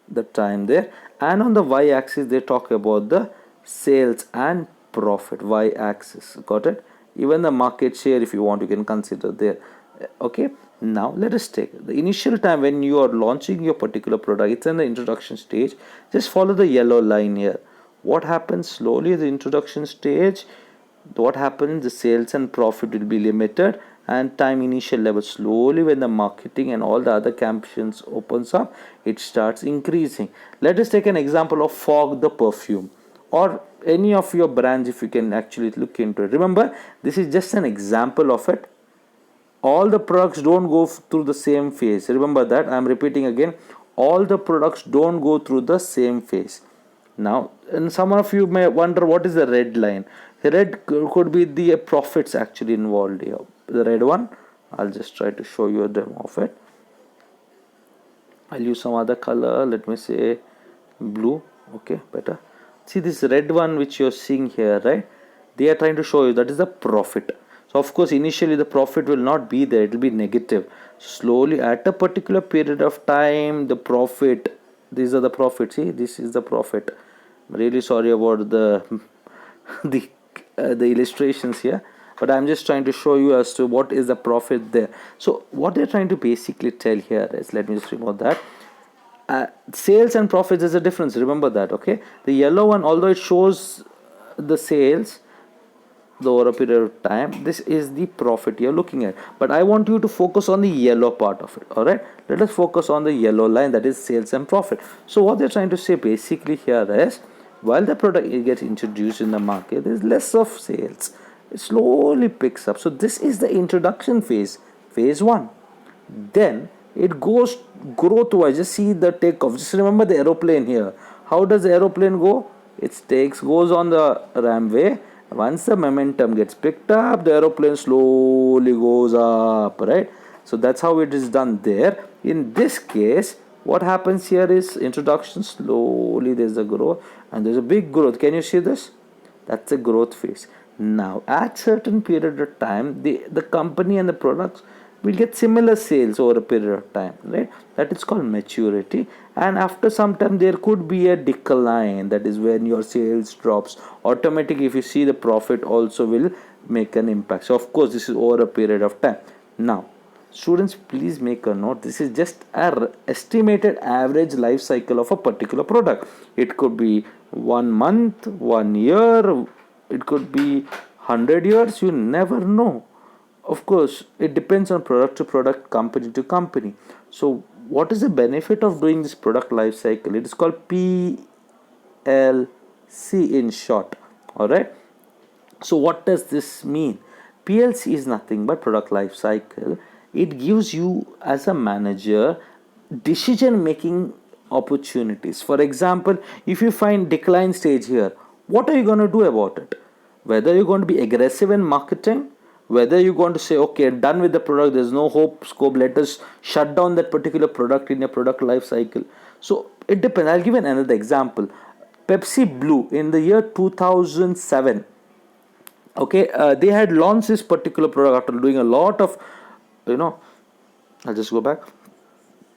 Speaker 1: the time there, and on the y-axis they talk about the sales and profit, y-axis. Got it? Even the market share, if you want, you can consider there. Okay, now let us take the initial time when you are launching your particular product. It's in the introduction stage. Just follow the yellow line here. What happens slowly the introduction stage, what happens, the sales and profit will be limited, and time initial level. Slowly when the marketing and all the other campaigns opens up, it starts increasing. Let us take an example of Fog the perfume, or any of your brands if you can actually look into it. Remember, this is just an example of it. All the products don't go through the same phase. Remember that. I am repeating again, all the products don't go through the same phase. Now, and some of you may wonder, what is the red line? The red could be the profits actually involved here. The red one, I'll just try to show you a demo of it. I'll use some other color. Let me say blue. Okay, better. See this red one which you're seeing here, right? They are trying to show you that is the profit. So of course initially the profit will not be there, it will be negative. Slowly at a particular period of time, the profit, these are the profits. See, this is the profit. I'm really sorry about the the illustrations here, but I'm just trying to show you as to what is the profit there. So what they're trying to basically tell here is, let me just remove that. sales and profits is a difference, remember that. Okay, the yellow one, although it shows the sales over a period of time, this is the profit you're looking at, but I want you to focus on the yellow part of it. All right, let us focus on the yellow line, that is sales and profit. So what they're trying to say basically here is, while the product gets introduced in the market, there's less of sales, it slowly picks up. So this is the introduction phase, phase 1. Then it goes growth wise. Just see the takeoff. Just remember the aeroplane here. How does the aeroplane go? It goes on the runway. Once the momentum gets picked up, the aeroplane slowly goes up, right? So that's how it is done there. In this case, what happens here is introduction, slowly there's a growth, and there's a big growth. Can you see this? That's a growth phase. Now at certain period of time, the company and the products will get similar sales over a period of time, right? That is called maturity. And after some time there could be a decline, that is when your sales drops automatically. If you see, the profit also will make an impact. So of course this is over a period of time. Now students, please make a note, this is just an estimated average life cycle of a particular product. It could be 1 month, 1 year, it could be 100 years, you never know. Of course, it depends on product to product, company to company. So what is the benefit of doing this product life cycle? It is called PLC in short. Alright. So what does this mean? PLC is nothing but product life cycle. It gives you as a manager decision making opportunities. For example, if you find decline stage here, what are you going to do about it? Whether you're going to be aggressive in marketing, whether you're going to say, okay, done with the product, there's no hope, scope, let us shut down that particular product in your product life cycle. So it depends. I'll give another example. Pepsi Blue in the year 2007, okay, they had launched this particular product after doing a lot of, I'll just go back.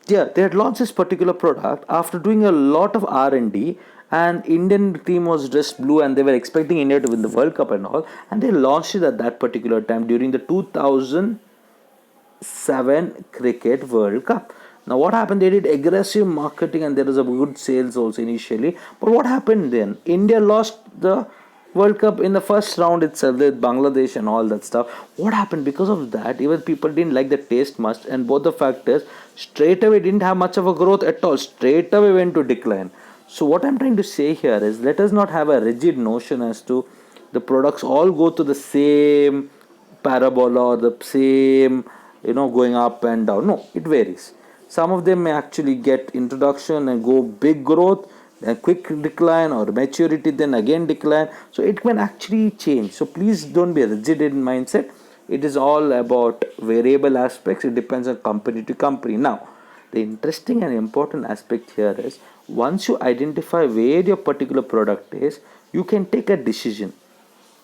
Speaker 1: Yeah, they had launched this particular product after doing a lot of R&D, and Indian team was dressed blue and they were expecting India to win the World Cup and all, and they launched it at that particular time during the 2007 Cricket World Cup. Now what happened? They did aggressive marketing and there was a good sales also initially, but what happened then? India lost the World Cup in the first round itself with Bangladesh and all that stuff. What happened? Because of that, even people didn't like the taste much, and both the factors straight away didn't have much of a growth at all, straight away went to decline. So what I'm trying to say here is, let us not have a rigid notion as to the products all go to the same parabola or the same, going up and down. No, it varies. Some of them may actually get introduction and go big growth, then quick decline, or maturity, then again decline. So it can actually change. So please don't be rigid in mindset. It is all about variable aspects. It depends on company to company. Now, the interesting and important aspect here is, once you identify where your particular product is, you can take a decision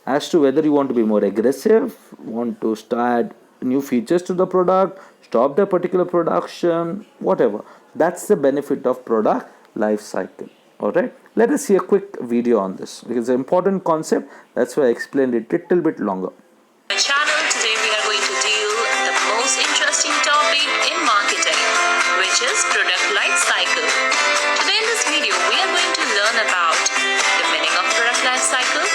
Speaker 1: as to whether you want to be more aggressive, want to start new features to the product, stop the particular production, whatever. That's the benefit of product life cycle. Alright, let us see a quick video on this because it's an important concept. That's why I explained it a little bit longer.
Speaker 5: Channel, today we are going to deal the most interesting topic in marketing, which is product life cycle. Today in this video we are going to learn about the meaning of product life cycle,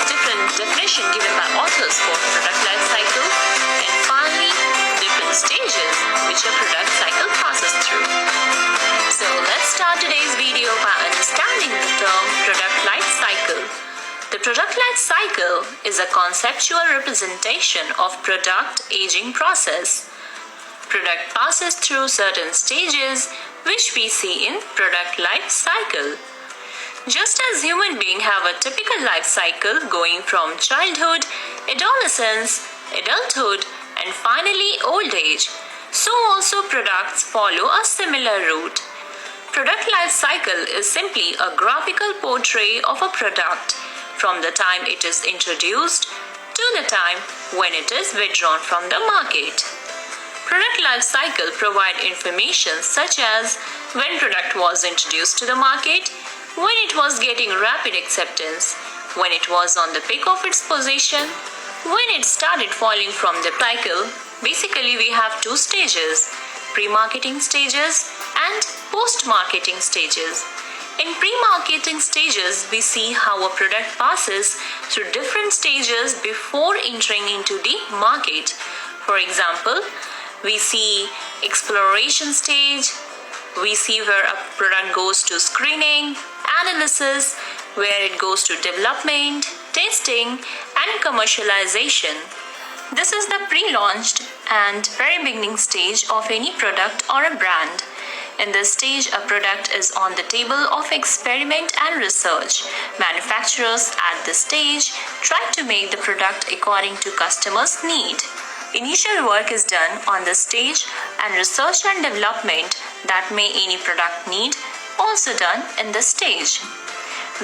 Speaker 5: different definition given by authors for product life cycle, and finally different stages which a product cycle passes through. So let's start today's video by understanding the term product life cycle. The product life cycle is a conceptual representation of product aging process. Product passes through certain stages which we see in product life cycle. Just as human beings have a typical life cycle going from childhood, adolescence, adulthood, and finally old age, so also products follow a similar route. Product life cycle is simply a graphical portrait of a product from the time it is introduced to the time when it is withdrawn from the market. Product life cycle provide information such as when product was introduced to the market, when it was getting rapid acceptance, when it was on the peak of its position, when it started falling from the cycle. Basically, we have two stages, pre-marketing stages and Post-marketing stages. In pre-marketing stages, we see how a product passes through different stages before entering into the market. For example, we see exploration stage, we see where a product goes to screening, analysis, where it goes to development, testing, and commercialization. This is the pre-launched and very beginning stage of any product or a brand. In this stage, a product is on the table of experiment and research. Manufacturers at this stage try to make the product according to customers' need. Initial work is done on this stage, and research and development that may any product need also done in this stage.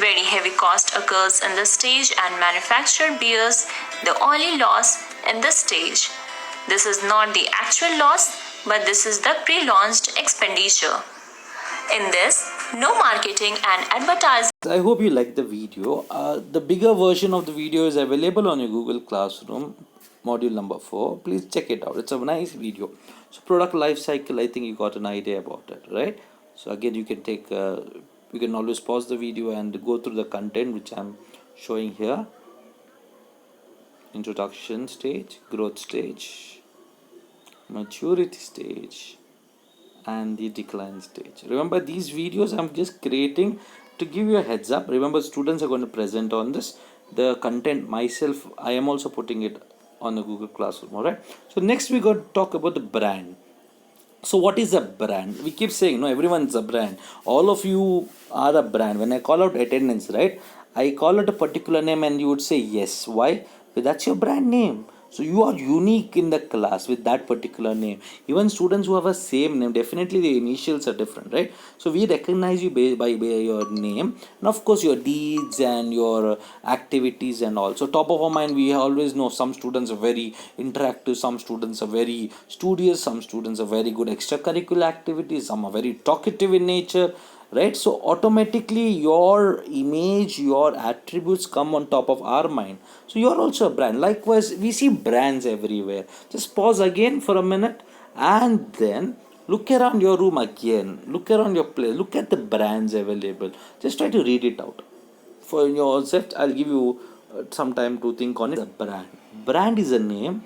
Speaker 5: Very heavy cost occurs in this stage, and manufacturer bears the only loss in this stage. This is not the actual loss, but this is the pre-launched expenditure. In this, no marketing and advertising.
Speaker 1: I hope you liked the video. The bigger version of the video is available on your Google Classroom, module number 4. Please check it out. It's a nice video. So product life cycle, I think you got an idea about it, right? So again, you can take, you can always pause the video and go through the content which I'm showing here. Introduction stage, growth stage, maturity stage, and the decline stage. Remember, these videos I'm just creating to give you a heads up. Remember, students are going to present on this. The content myself, I am also putting it on the Google Classroom. All right. So next we got to talk about the brand. So what is a brand? We keep saying, no, everyone's a brand. All of you are a brand. When I call out attendance, right, I call out a particular name and you would say yes. Why? Because that's your brand name. So you are unique in the class with that particular name. Even students who have a same name, definitely the initials are different, right? So we recognize you by your name, and of course your deeds and your activities and all. So top of our mind, we always know some students are very interactive, some students are very studious, some students are very good extracurricular activities, some are very talkative in nature, right? So automatically your image, your attributes come on top of our mind. So you are also a brand. Likewise, we see brands everywhere. Just pause again for a minute and then look around your room again. Look around your place. Look at the brands available. Just try to read it out for yourself. I'll give you some time to think on it. A brand. Brand is a name,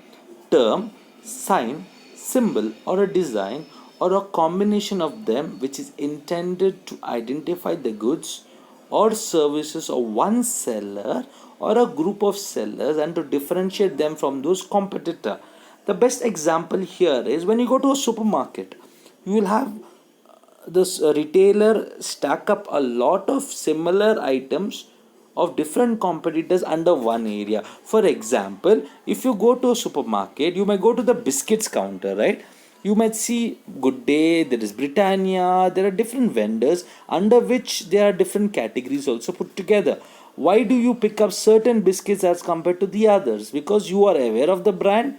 Speaker 1: term, sign, symbol, or a design, or a combination of them which is intended to identify the goods or services of one seller or a group of sellers and to differentiate them from those competitor. The best example here is when you go to a supermarket, you will have this retailer stack up a lot of similar items of different competitors under one area. For example, if you go to a supermarket, you may go to the biscuits counter, right? You might see Good Day, there is Britannia, there are different vendors under which there are different categories also put together. Why do you pick up certain biscuits as compared to the others? Because you are aware of the brand,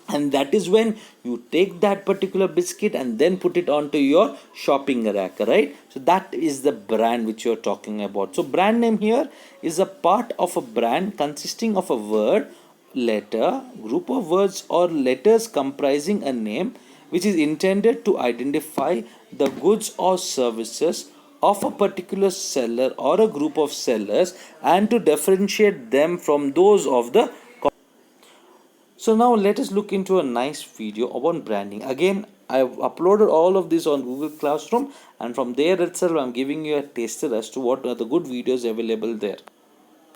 Speaker 1: and that is when you take that particular biscuit and then put it onto your shopping rack, right? So that is the brand which you're talking about. So brand name here is a part of a brand consisting of a word, letter, group of words or letters comprising a name which is intended to identify the goods or services of a particular seller or a group of sellers and to differentiate them from those of the. So now let us look into a nice video about branding. Again, I have uploaded all of this on Google Classroom, and from there itself I am giving you a taster as to what are the good videos available there.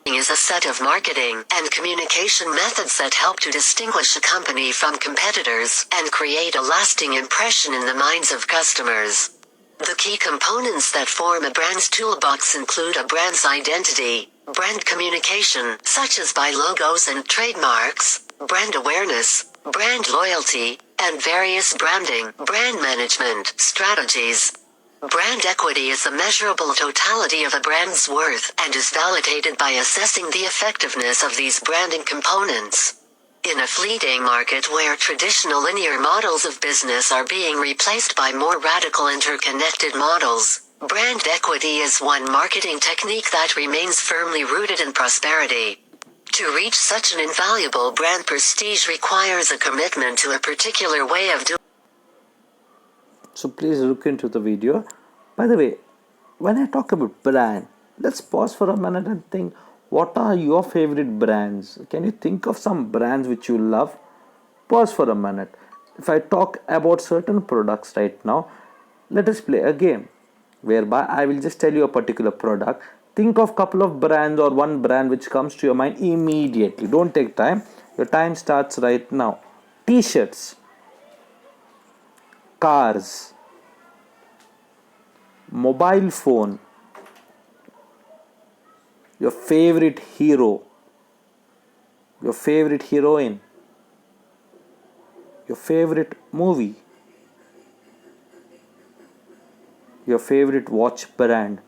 Speaker 6: Is a set of marketing and communication methods that help to distinguish a company from competitors and create a lasting impression in the minds of customers. The key components that form a brand's toolbox include a brand's identity, brand communication, such as by logos and trademarks, brand awareness, brand loyalty, and various brand management strategies. Brand equity is the measurable totality of a brand's worth and is validated by assessing the effectiveness of these branding components. In a fleeting market where traditional linear models of business are being replaced by more radical interconnected models, brand equity is one marketing technique that remains firmly rooted in prosperity. To reach such an invaluable brand prestige requires a commitment to a particular way of doing.
Speaker 1: So please look into the video. By the way, when I talk about brand, let's pause for a minute and think, what are your favorite brands? Can you think of some brands which you love? Pause for a minute. If I talk about certain products right now, let us play a game whereby I will just tell you a particular product. Think of couple of brands or one brand which comes to your mind immediately. Don't take time. Your time starts right now. T-shirts, cars, mobile phone, your favorite hero, your favorite heroine, your favorite movie, your favorite watch brand,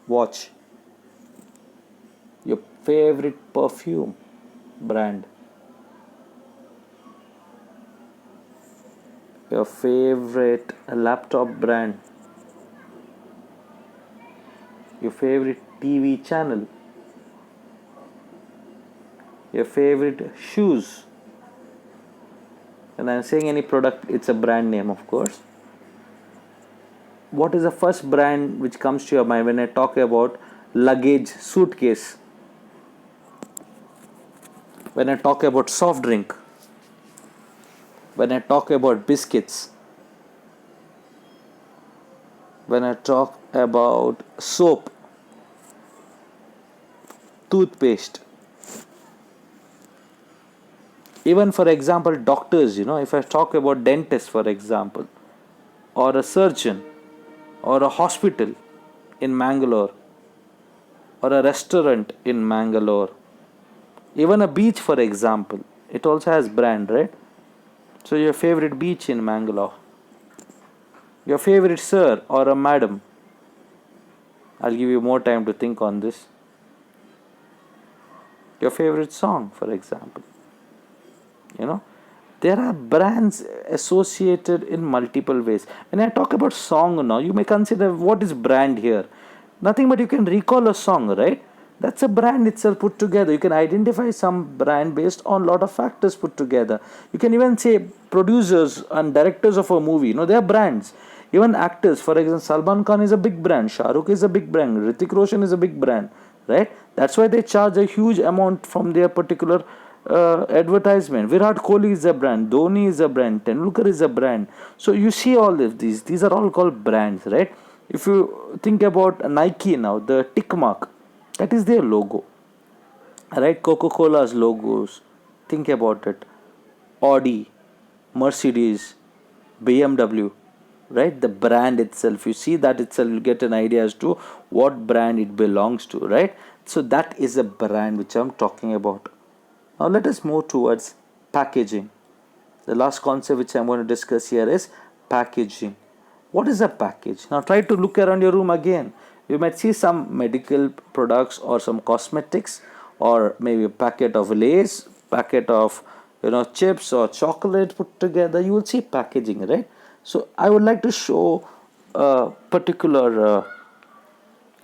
Speaker 1: watch, your favorite perfume brand, your favorite laptop brand, your favorite TV channel, your favorite shoes. When I'm saying any product, it's a brand name, of course. What is the first brand which comes to your mind when I talk about luggage, suitcase? When I talk about soft drink? When I talk about biscuits? When I talk about soap, toothpaste? Even for example, doctors, if I talk about dentist, for example, or a surgeon, or a hospital in Mangalore, or a restaurant in Mangalore, even a beach, for example, it also has brand, right? So your favorite beach in Mangalore, your favorite sir or a madam. I'll give you more time to think on this. Your favorite song, for example. There are brands associated in multiple ways. When I talk about song now, you may consider what is brand here. Nothing but you can recall a song, right? That's a brand itself put together. You can identify some brand based on a lot of factors put together. You can even say producers and directors of a movie, they are brands. Even actors, for example, Salman Khan is a big brand, Shah Rukh is a big brand, Hrithik Roshan is a big brand, right? That's why they charge a huge amount from their particular advertisement. Virat Kohli is a brand, Dhoni is a brand, Tendulkar is a brand. So you see all of these are all called brands, right? If you think about Nike now, the tick mark, that is their logo, right? Coca-Cola's logos, think about it. Audi, Mercedes, BMW, right? The brand itself, you see that itself, you get an idea as to what brand it belongs to, right? So that is a brand which I'm talking about. Now let us move towards packaging. The last concept which I'm going to discuss here is packaging. What is a package? Now try to look around your room again. You might see some medical products or some cosmetics, or maybe a packet of Lay's, packet of chips or chocolate put together. You will see packaging, right? So I would like to show a particular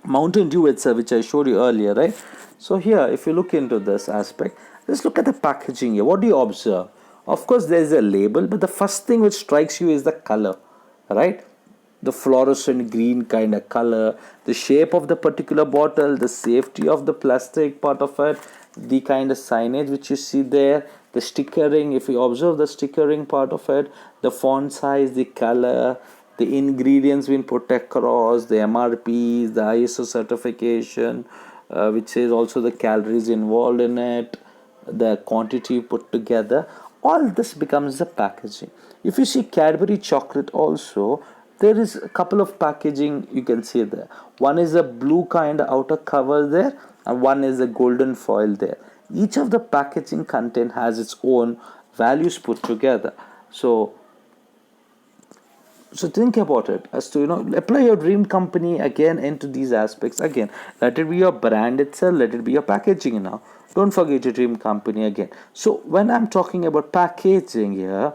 Speaker 1: Mountain Dew itself, which I showed you earlier, right? So here, if you look into this aspect, just look at the packaging here. What do you observe? Of course, there is a label, but the first thing which strikes you is the color, right? The fluorescent green kind of color, the shape of the particular bottle, the safety of the plastic part of it, the kind of signage which you see there, the stickering, if you observe the stickering part of it, the font size, the color, the ingredients being put across, the MRPs, the ISO certification, which says also the calories involved in it, the quantity put together, all this becomes the packaging. If you see Cadbury chocolate also, there is a couple of packaging you can see there. One is a blue kind of outer cover there, and one is a golden foil there. Each of the packaging content has its own values put together. So think about it as to apply your dream company again into these aspects again. Let it be your brand itself, let it be your packaging now. Don't forget your dream company again. So when I'm talking about packaging here,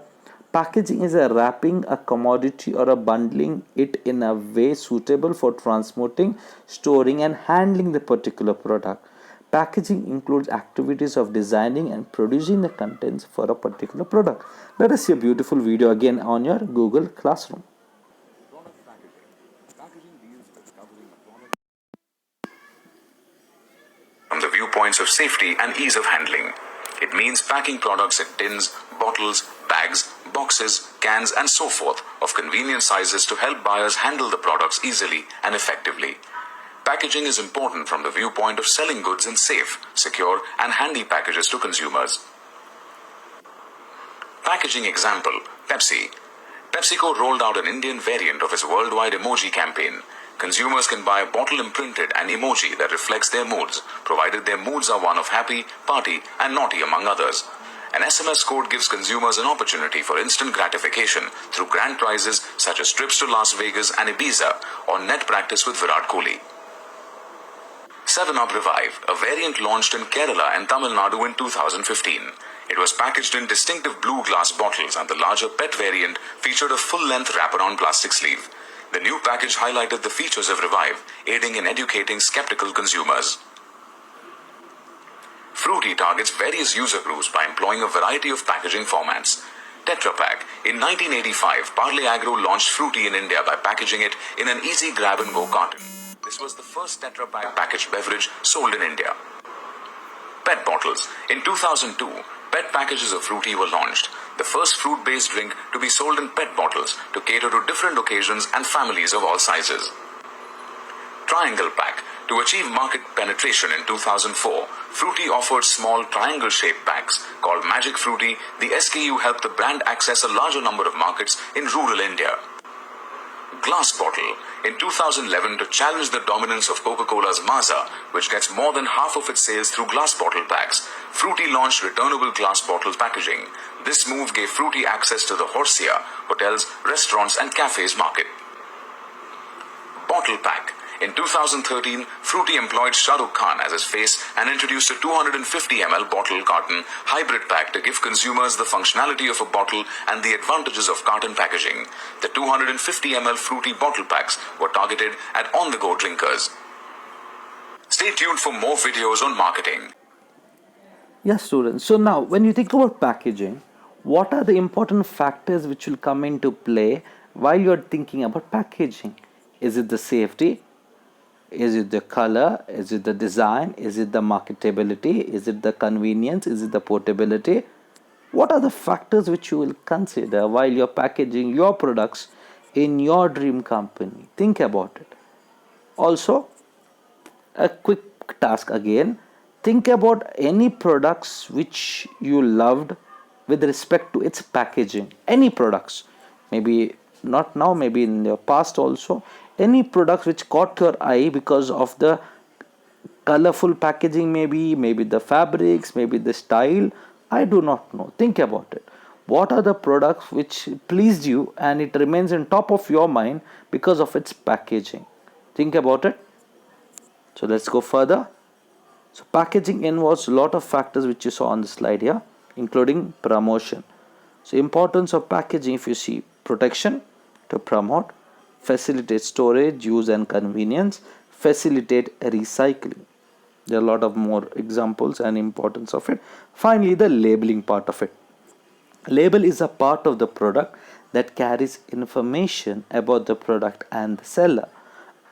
Speaker 1: packaging is a wrapping a commodity or a bundling it in a way suitable for transporting, storing and handling the particular product. Packaging includes activities of designing and producing the contents for a particular product. Let us see a beautiful video again on your Google Classroom.
Speaker 7: safety and ease of handling. It means packing products in tins, bottles, bags, boxes, cans, and so forth of convenient sizes to help buyers handle the products easily and effectively. Packaging is important from the viewpoint of selling goods in safe, secure, and handy packages to consumers. Packaging example: Pepsi. PepsiCo rolled out an Indian variant of its worldwide emoji campaign. Consumers can buy a bottle imprinted an emoji that reflects their moods, provided their moods are one of happy, party, and naughty among others. An SMS code gives consumers an opportunity for instant gratification through grand prizes such as trips to Las Vegas and Ibiza or net practice with Virat Kohli. 7-Up Revive, a variant launched in Kerala and Tamil Nadu in 2015. It was packaged in distinctive blue glass bottles, and the larger PET variant featured a full-length wraparound plastic sleeve. The new package highlighted the features of Revive, aiding in educating skeptical consumers. Fruity targets various user groups by employing a variety of packaging formats. Tetra Pak. In 1985, Parle Agro launched Fruity in India by packaging it in an easy grab-and-go carton. This was the first Tetra Pak packaged beverage sold in India. PET bottles. In 2002, PET packages of Fruity were launched, the first fruit-based drink to be sold in PET bottles to cater to different occasions and families of all sizes. Triangle Pack. To achieve market penetration in 2004, Fruity offered small triangle-shaped packs called Magic Fruity. The SKU helped the brand access a larger number of markets in rural India. Glass bottle. In 2011, to challenge the dominance of Coca-Cola's Maaza, which gets more than half of its sales through glass bottle packs, Fruity launched returnable glass bottle packaging. This move gave Fruity access to the Horsia, hotels, restaurants, and cafes market. Bottle pack. In 2013, Fruity employed Shah Rukh Khan as his face and introduced a 250 ml bottle carton hybrid pack to give consumers the functionality of a bottle and the advantages of carton packaging. The 250 ml Fruity bottle packs were targeted at on-the-go drinkers. Stay tuned for more videos on marketing.
Speaker 1: Yes, students. So now, when you think about packaging, what are the important factors which will come into play while you are thinking about packaging? Is it the safety? Is it the color? Is it the design? Is it the marketability? Is it the convenience? Is it the portability? What are the factors which you will consider while you're packaging your products in your dream company? Think about it. Also, a quick task again. Think about any products which you loved with respect to its packaging. Any products. Maybe not now, maybe in your past also. Any products which caught your eye because of the colorful packaging, maybe the fabrics, maybe the style. I do not know. Think about it. What are the products which pleased you and it remains on top of your mind because of its packaging? Think about it. So let's go further. So packaging involves a lot of factors which you saw on the slide here, including promotion. So importance of packaging, if you see, protection to promote, facilitate storage, use and convenience, facilitate recycling. There are a lot of more examples and importance of it. Finally, the labeling part of it. Label is a part of the product that carries information about the product and the seller.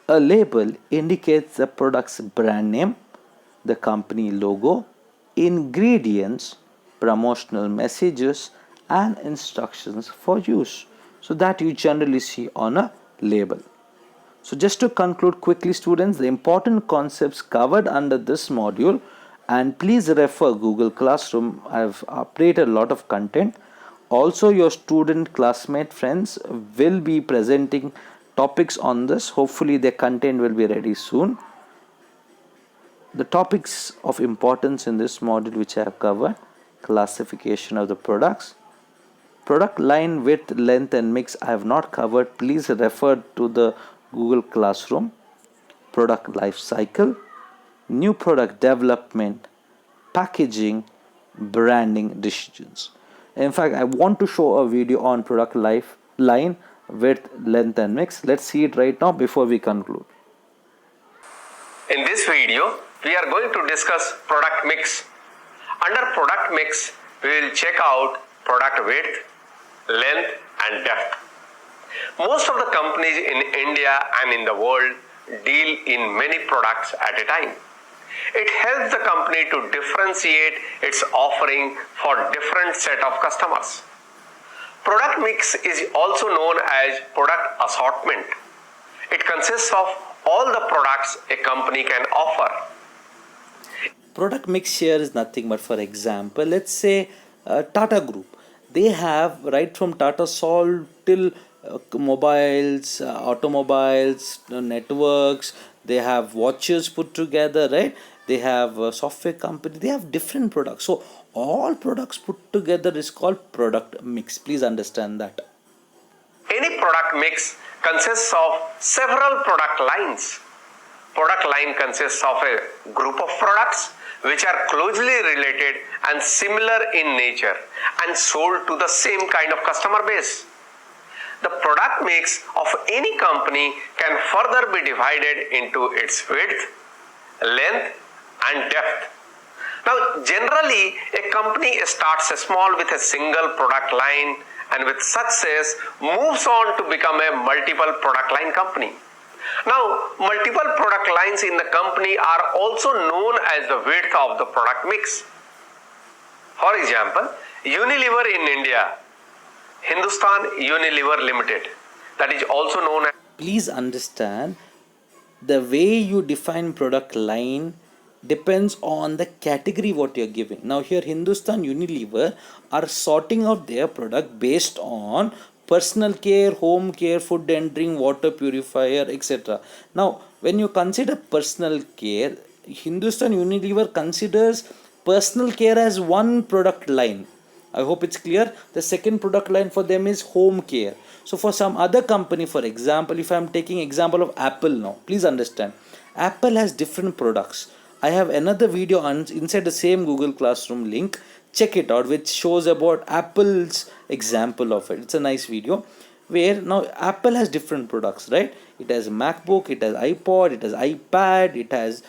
Speaker 1: A label indicates the product's brand name, the company logo, ingredients, promotional messages and instructions for use. So that you generally see on a label. So just to conclude quickly, students, the important concepts covered under this module, and please refer Google Classroom. I have updated a lot of content. Also, your student classmate friends will be presenting topics on this. Hopefully their content will be ready soon. The topics of importance in this module which I have covered: classification of the products, product line, width, length and mix I have not covered. Please refer to the Google Classroom. Product life cycle, new product development, packaging, branding decisions. In fact, I want to show a video on product life line, width, length and mix. Let's see it right now before we conclude.
Speaker 8: In this video, we are going to discuss product mix. Under product mix, we will check out product width, length and depth. Most of the companies in India and in the world deal in many products at a time. It helps the company to differentiate its offering for different set of customers. Product mix is also known as product assortment. It consists of all the products a company can offer.
Speaker 1: Product mix here is nothing but, for example, let's say Tata Group. They have right from Tata Salt till mobiles, automobiles, networks. They have watches put together, right? They have a software company. They have different products. So all products put together is called product mix. Please understand that.
Speaker 8: Any product mix consists of several product lines. Product line consists of a group of products which are closely related and similar in nature and sold to the same kind of customer base. The product mix of any company can further be divided into its width, length, and depth. Now, generally, a company starts small with a single product line and with success moves on to become a multiple product line company. Now, multiple product lines in the company are also known as the width of the product mix. For example, Unilever in India, Hindustan Unilever Limited, that is also known as.
Speaker 1: Please understand, the way you define product line depends on the category what you're giving. Now here Hindustan Unilever are sorting out their product based on personal care, home care, food and drink, water purifier, etc. Now when you consider personal care, Hindustan Unilever considers personal care as one product line. I hope it's clear. The second product line for them is home care. So for some other company, for example, if I'm taking example of Apple now, please understand, Apple has different products. I have another video inside the same Google Classroom link. Check it out, which shows about Apple's example of it. It's a nice video where now Apple has different products, right? It has MacBook, it has iPod, it has iPad, it has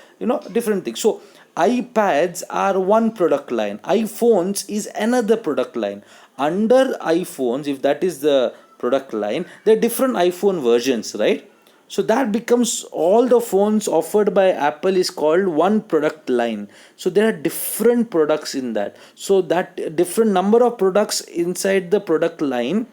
Speaker 1: different things. So iPads are one product line, iPhones is another product line. Under iPhones, if that is the product line, there are different iPhone versions, right? So that becomes all the phones offered by Apple is called one product line. So there are different products in that. So that different number of products inside the product line,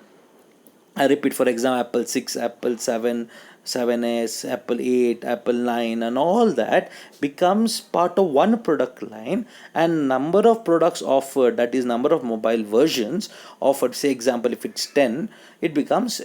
Speaker 1: I repeat, for example, Apple 6, Apple 7, 7s, Apple 8, Apple 9 and all that becomes part of one product line, and number of products offered, that is number of mobile versions offered, say example if it's 10, it becomes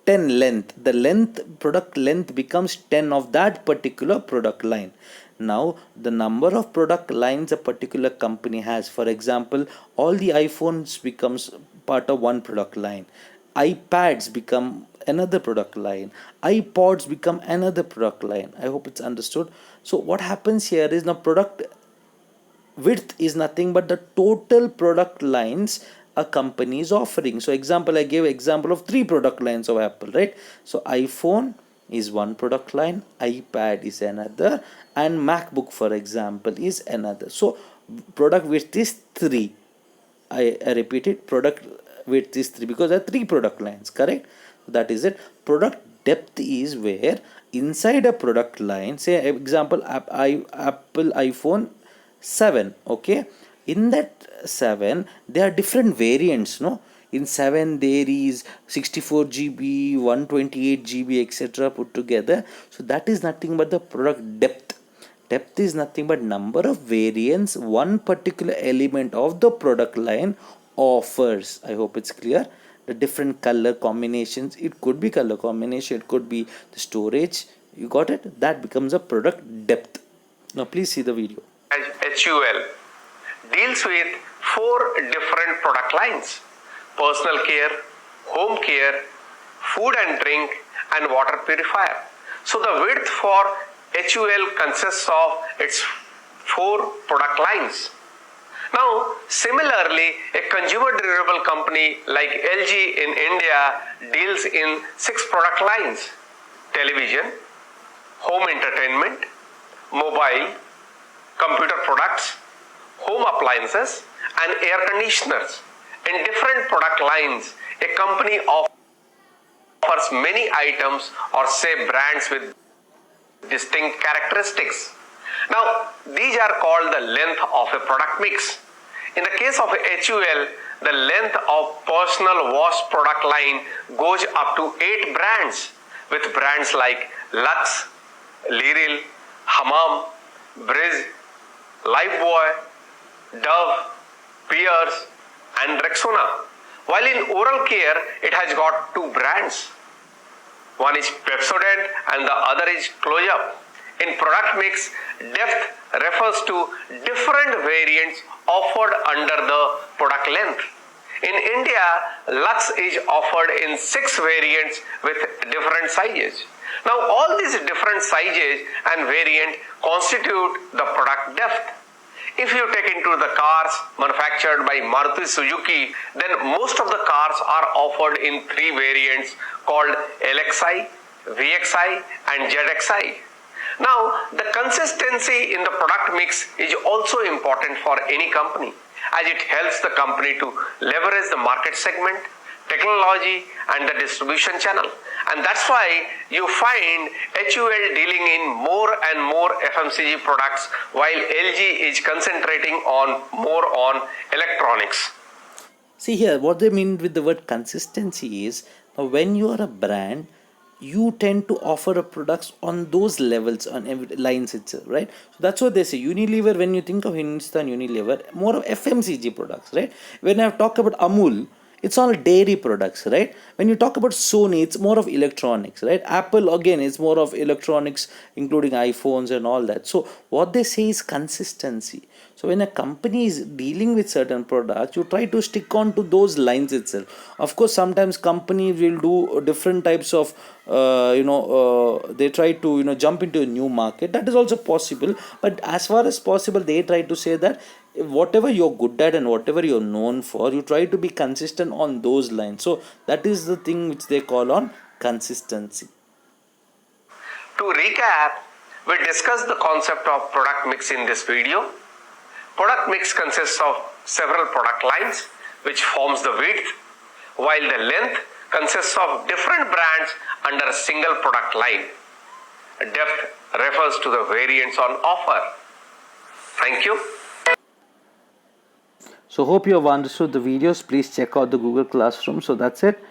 Speaker 1: 10 length. The product length becomes 10 of that particular product line. Now the number of product lines a particular company has, for example, all the iPhones becomes part of one product line. iPads become another product line, iPods become another product line. I hope it's understood. So what happens here is, now product width is nothing but the total product lines a company is offering. So example, I gave example of 3 product lines of Apple, right? So iPhone is one product line, iPad is another, and MacBook, for example, is another. So product width is 3. I repeat it, product width is 3 because there are 3 product lines, correct? That is it. Product depth is where inside a product line, say example Apple iPhone 7, okay, in that 7 there are different variants, no? In 7 there is 64 GB, 128 GB, etc. put together. So that is nothing but the product depth. Depth is nothing but number of variants one particular element of the product line offers. I hope it's clear. The different color combinations, it could be color combination, it could be the storage, you got it? That becomes a product depth. Now please see the video.
Speaker 8: HUL deals with 4 different product lines: personal care, home care, food and drink, and water purifier. So the width for HUL consists of its 4 product lines. Now, similarly, a consumer durable company like LG in India deals in 6 product lines: television, home entertainment, mobile, computer products, home appliances, and air conditioners. In different product lines, a company offers many items or say brands with distinct characteristics. Now, these are called the length of a product mix. In the case of HUL, the length of personal wash product line goes up to 8 brands, with brands like Lux, Liril, Hammam, Briz, Lifebuoy, Dove, Pierce, and Rexona. While in oral care, it has got 2 brands. One is Pepsodent and the other is Close-Up. In product mix, depth refers to different variants offered under the product length. In India, Lux is offered in 6 variants with different sizes. Now, all these different sizes and variant constitute the product depth. If you take into the cars manufactured by Maruti Suzuki, then most of the cars are offered in 3 variants called LXI, VXI and ZXI. Now, the consistency in the product mix is also important for any company, as it helps the company to leverage the market segment, technology and the distribution channel. And that's why you find HUL dealing in more and more FMCG products, while LG is concentrating more on electronics.
Speaker 1: See here, what they mean with the word consistency is when you are a brand, you tend to offer a products on those levels on every lines itself, right? So that's what they say. Unilever, when you think of Hindustan Unilever, more of FMCG products, right? When I talk about Amul, it's all dairy products, right? When you talk about Sony, it's more of electronics, right? Apple, again, is more of electronics, including iPhones and all that. So what they say is consistency. So when a company is dealing with certain products, you try to stick on to those lines itself. Of course, sometimes companies will do different types of, they try to, jump into a new market. That is also possible. But as far as possible, they try to say that whatever you're good at and whatever you're known for, you try to be consistent on those lines. So that is the thing which they call on consistency.
Speaker 8: To recap, we discussed the concept of product mix in this video. Product mix consists of several product lines which forms the width, while the length consists of different brands under a single product line. Depth refers to the variants on offer. Thank you.
Speaker 1: So hope you have understood the videos. Please check out the Google Classroom. So that's it.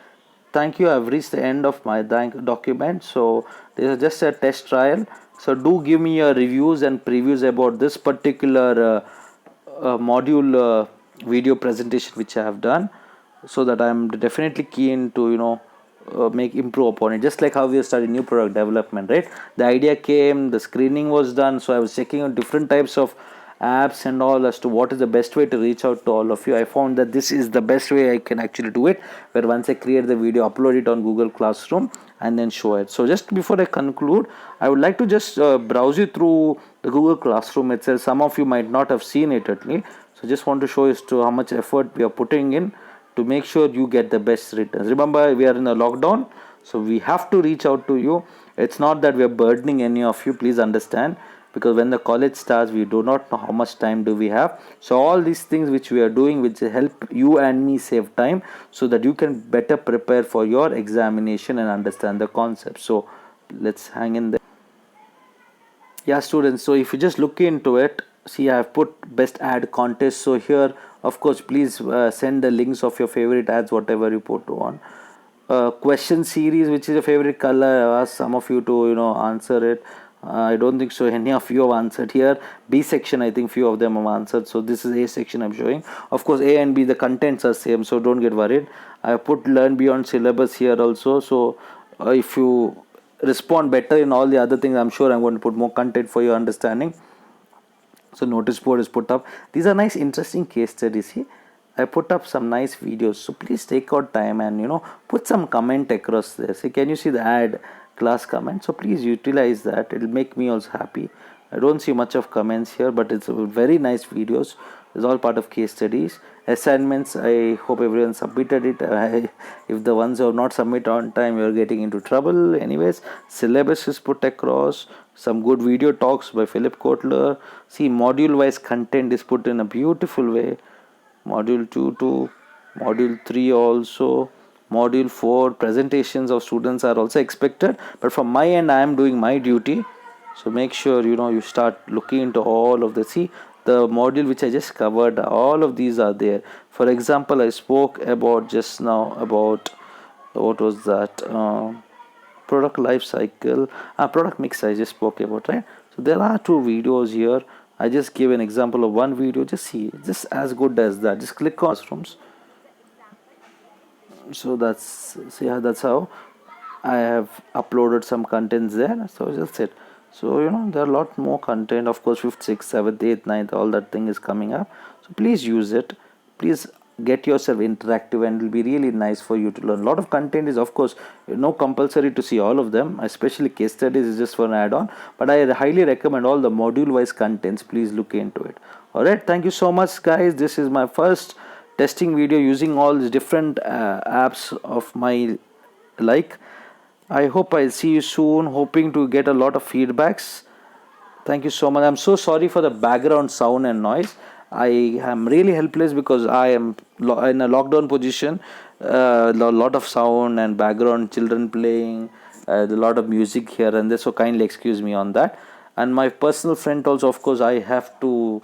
Speaker 1: Thank you. I've reached the end of my document. So this is just a test trial. So do give me your reviews and previews about this particular module video presentation which I have done, so that I'm definitely keen to improve upon it. Just like how we started new product development, right? The idea came, the screening was done, so I was checking out different types of apps and all as to what is the best way to reach out to all of you. I found that this is the best way I can actually do it, where once I create the video, upload it on Google Classroom and then show it. So just before I conclude, I would like to just browse you through the Google Classroom itself. Some of you might not have seen it at least, so just want to show you as to how much effort we are putting in to make sure you get the best returns. Remember, we are in a lockdown, so we have to reach out to you. It's not that we are burdening any of you, please understand, because when the college starts, we do not know how much time do we have. So all these things which we are doing, which help you and me save time, so that you can better prepare for your examination and understand the concept. So let's hang in there. Yeah, students, so if you just look into it, see, I have put best ad contest. So here, of course, please send the links of your favorite ads, whatever you put on. Question series, which is your favorite color. I asked some of you to answer it. I don't think so any of you have answered here. B section, I think few of them have answered. So this is A section I'm showing. Of course, A and B, the contents are same, so don't get worried. I have put learn beyond syllabus here also. So if you respond better in all the other things, I'm sure I'm going to put more content for your understanding. So notice board is put up. These are nice interesting case studies. See, I put up some nice videos, so please take out time and put some comment across there. See, can you see the ad class comment? So please utilize that. It will make me also happy. I don't see much of comments here, but it's very nice videos. It's all part of case studies. Assignments, I hope everyone submitted it. If the ones who have not submitted on time, you're getting into trouble. Anyways, syllabus is put across. Some good video talks by Philip Kotler. See, module wise content is put in a beautiful way. Module 2 to module 3 also. Module 4 presentations of students are also expected, but from my end I am doing my duty. So make sure you start looking into all of the, see the module which I just covered, all of these are there. For example, I spoke about just now about what was that, product life cycle, product mix I just spoke about, right? So there are 2 videos here. I just gave an example of one video. Just see, just as good as that. Just click on classrooms. So that's how I have uploaded some contents there. So just it. So there are a lot more content, of course. 5th, 6th, 7th, 8th, 9th, all that thing is coming up. So please use it. Please get yourself interactive, and it will be really nice for you to learn. A lot of content is, of course, no compulsory to see all of them, especially case studies is just for an add-on, but I highly recommend all the module wise contents. Please look into it. Alright, thank you so much guys. This is my first testing video using all these different apps of my like. I hope I'll see you soon, hoping to get a lot of feedbacks. Thank you so much. I'm so sorry for the background sound and noise. I am really helpless because I am in a lockdown position. A lot of sound and background, children playing, a lot of music here and there. So kindly excuse me on that. And my personal friend also, of course, I have to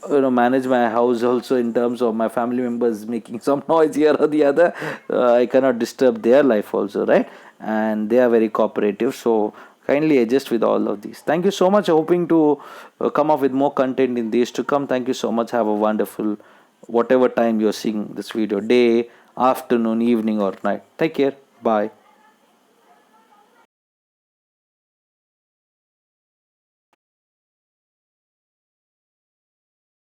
Speaker 1: manage my house also in terms of my family members making some noise here or the other. I cannot disturb their life also, right? And they are very cooperative, so kindly adjust with all of these. Thank you so much. Hoping to come up with more content in days to come. Thank you so much. Have a wonderful whatever time you're seeing this video, day, afternoon, evening or night. Take care. Bye.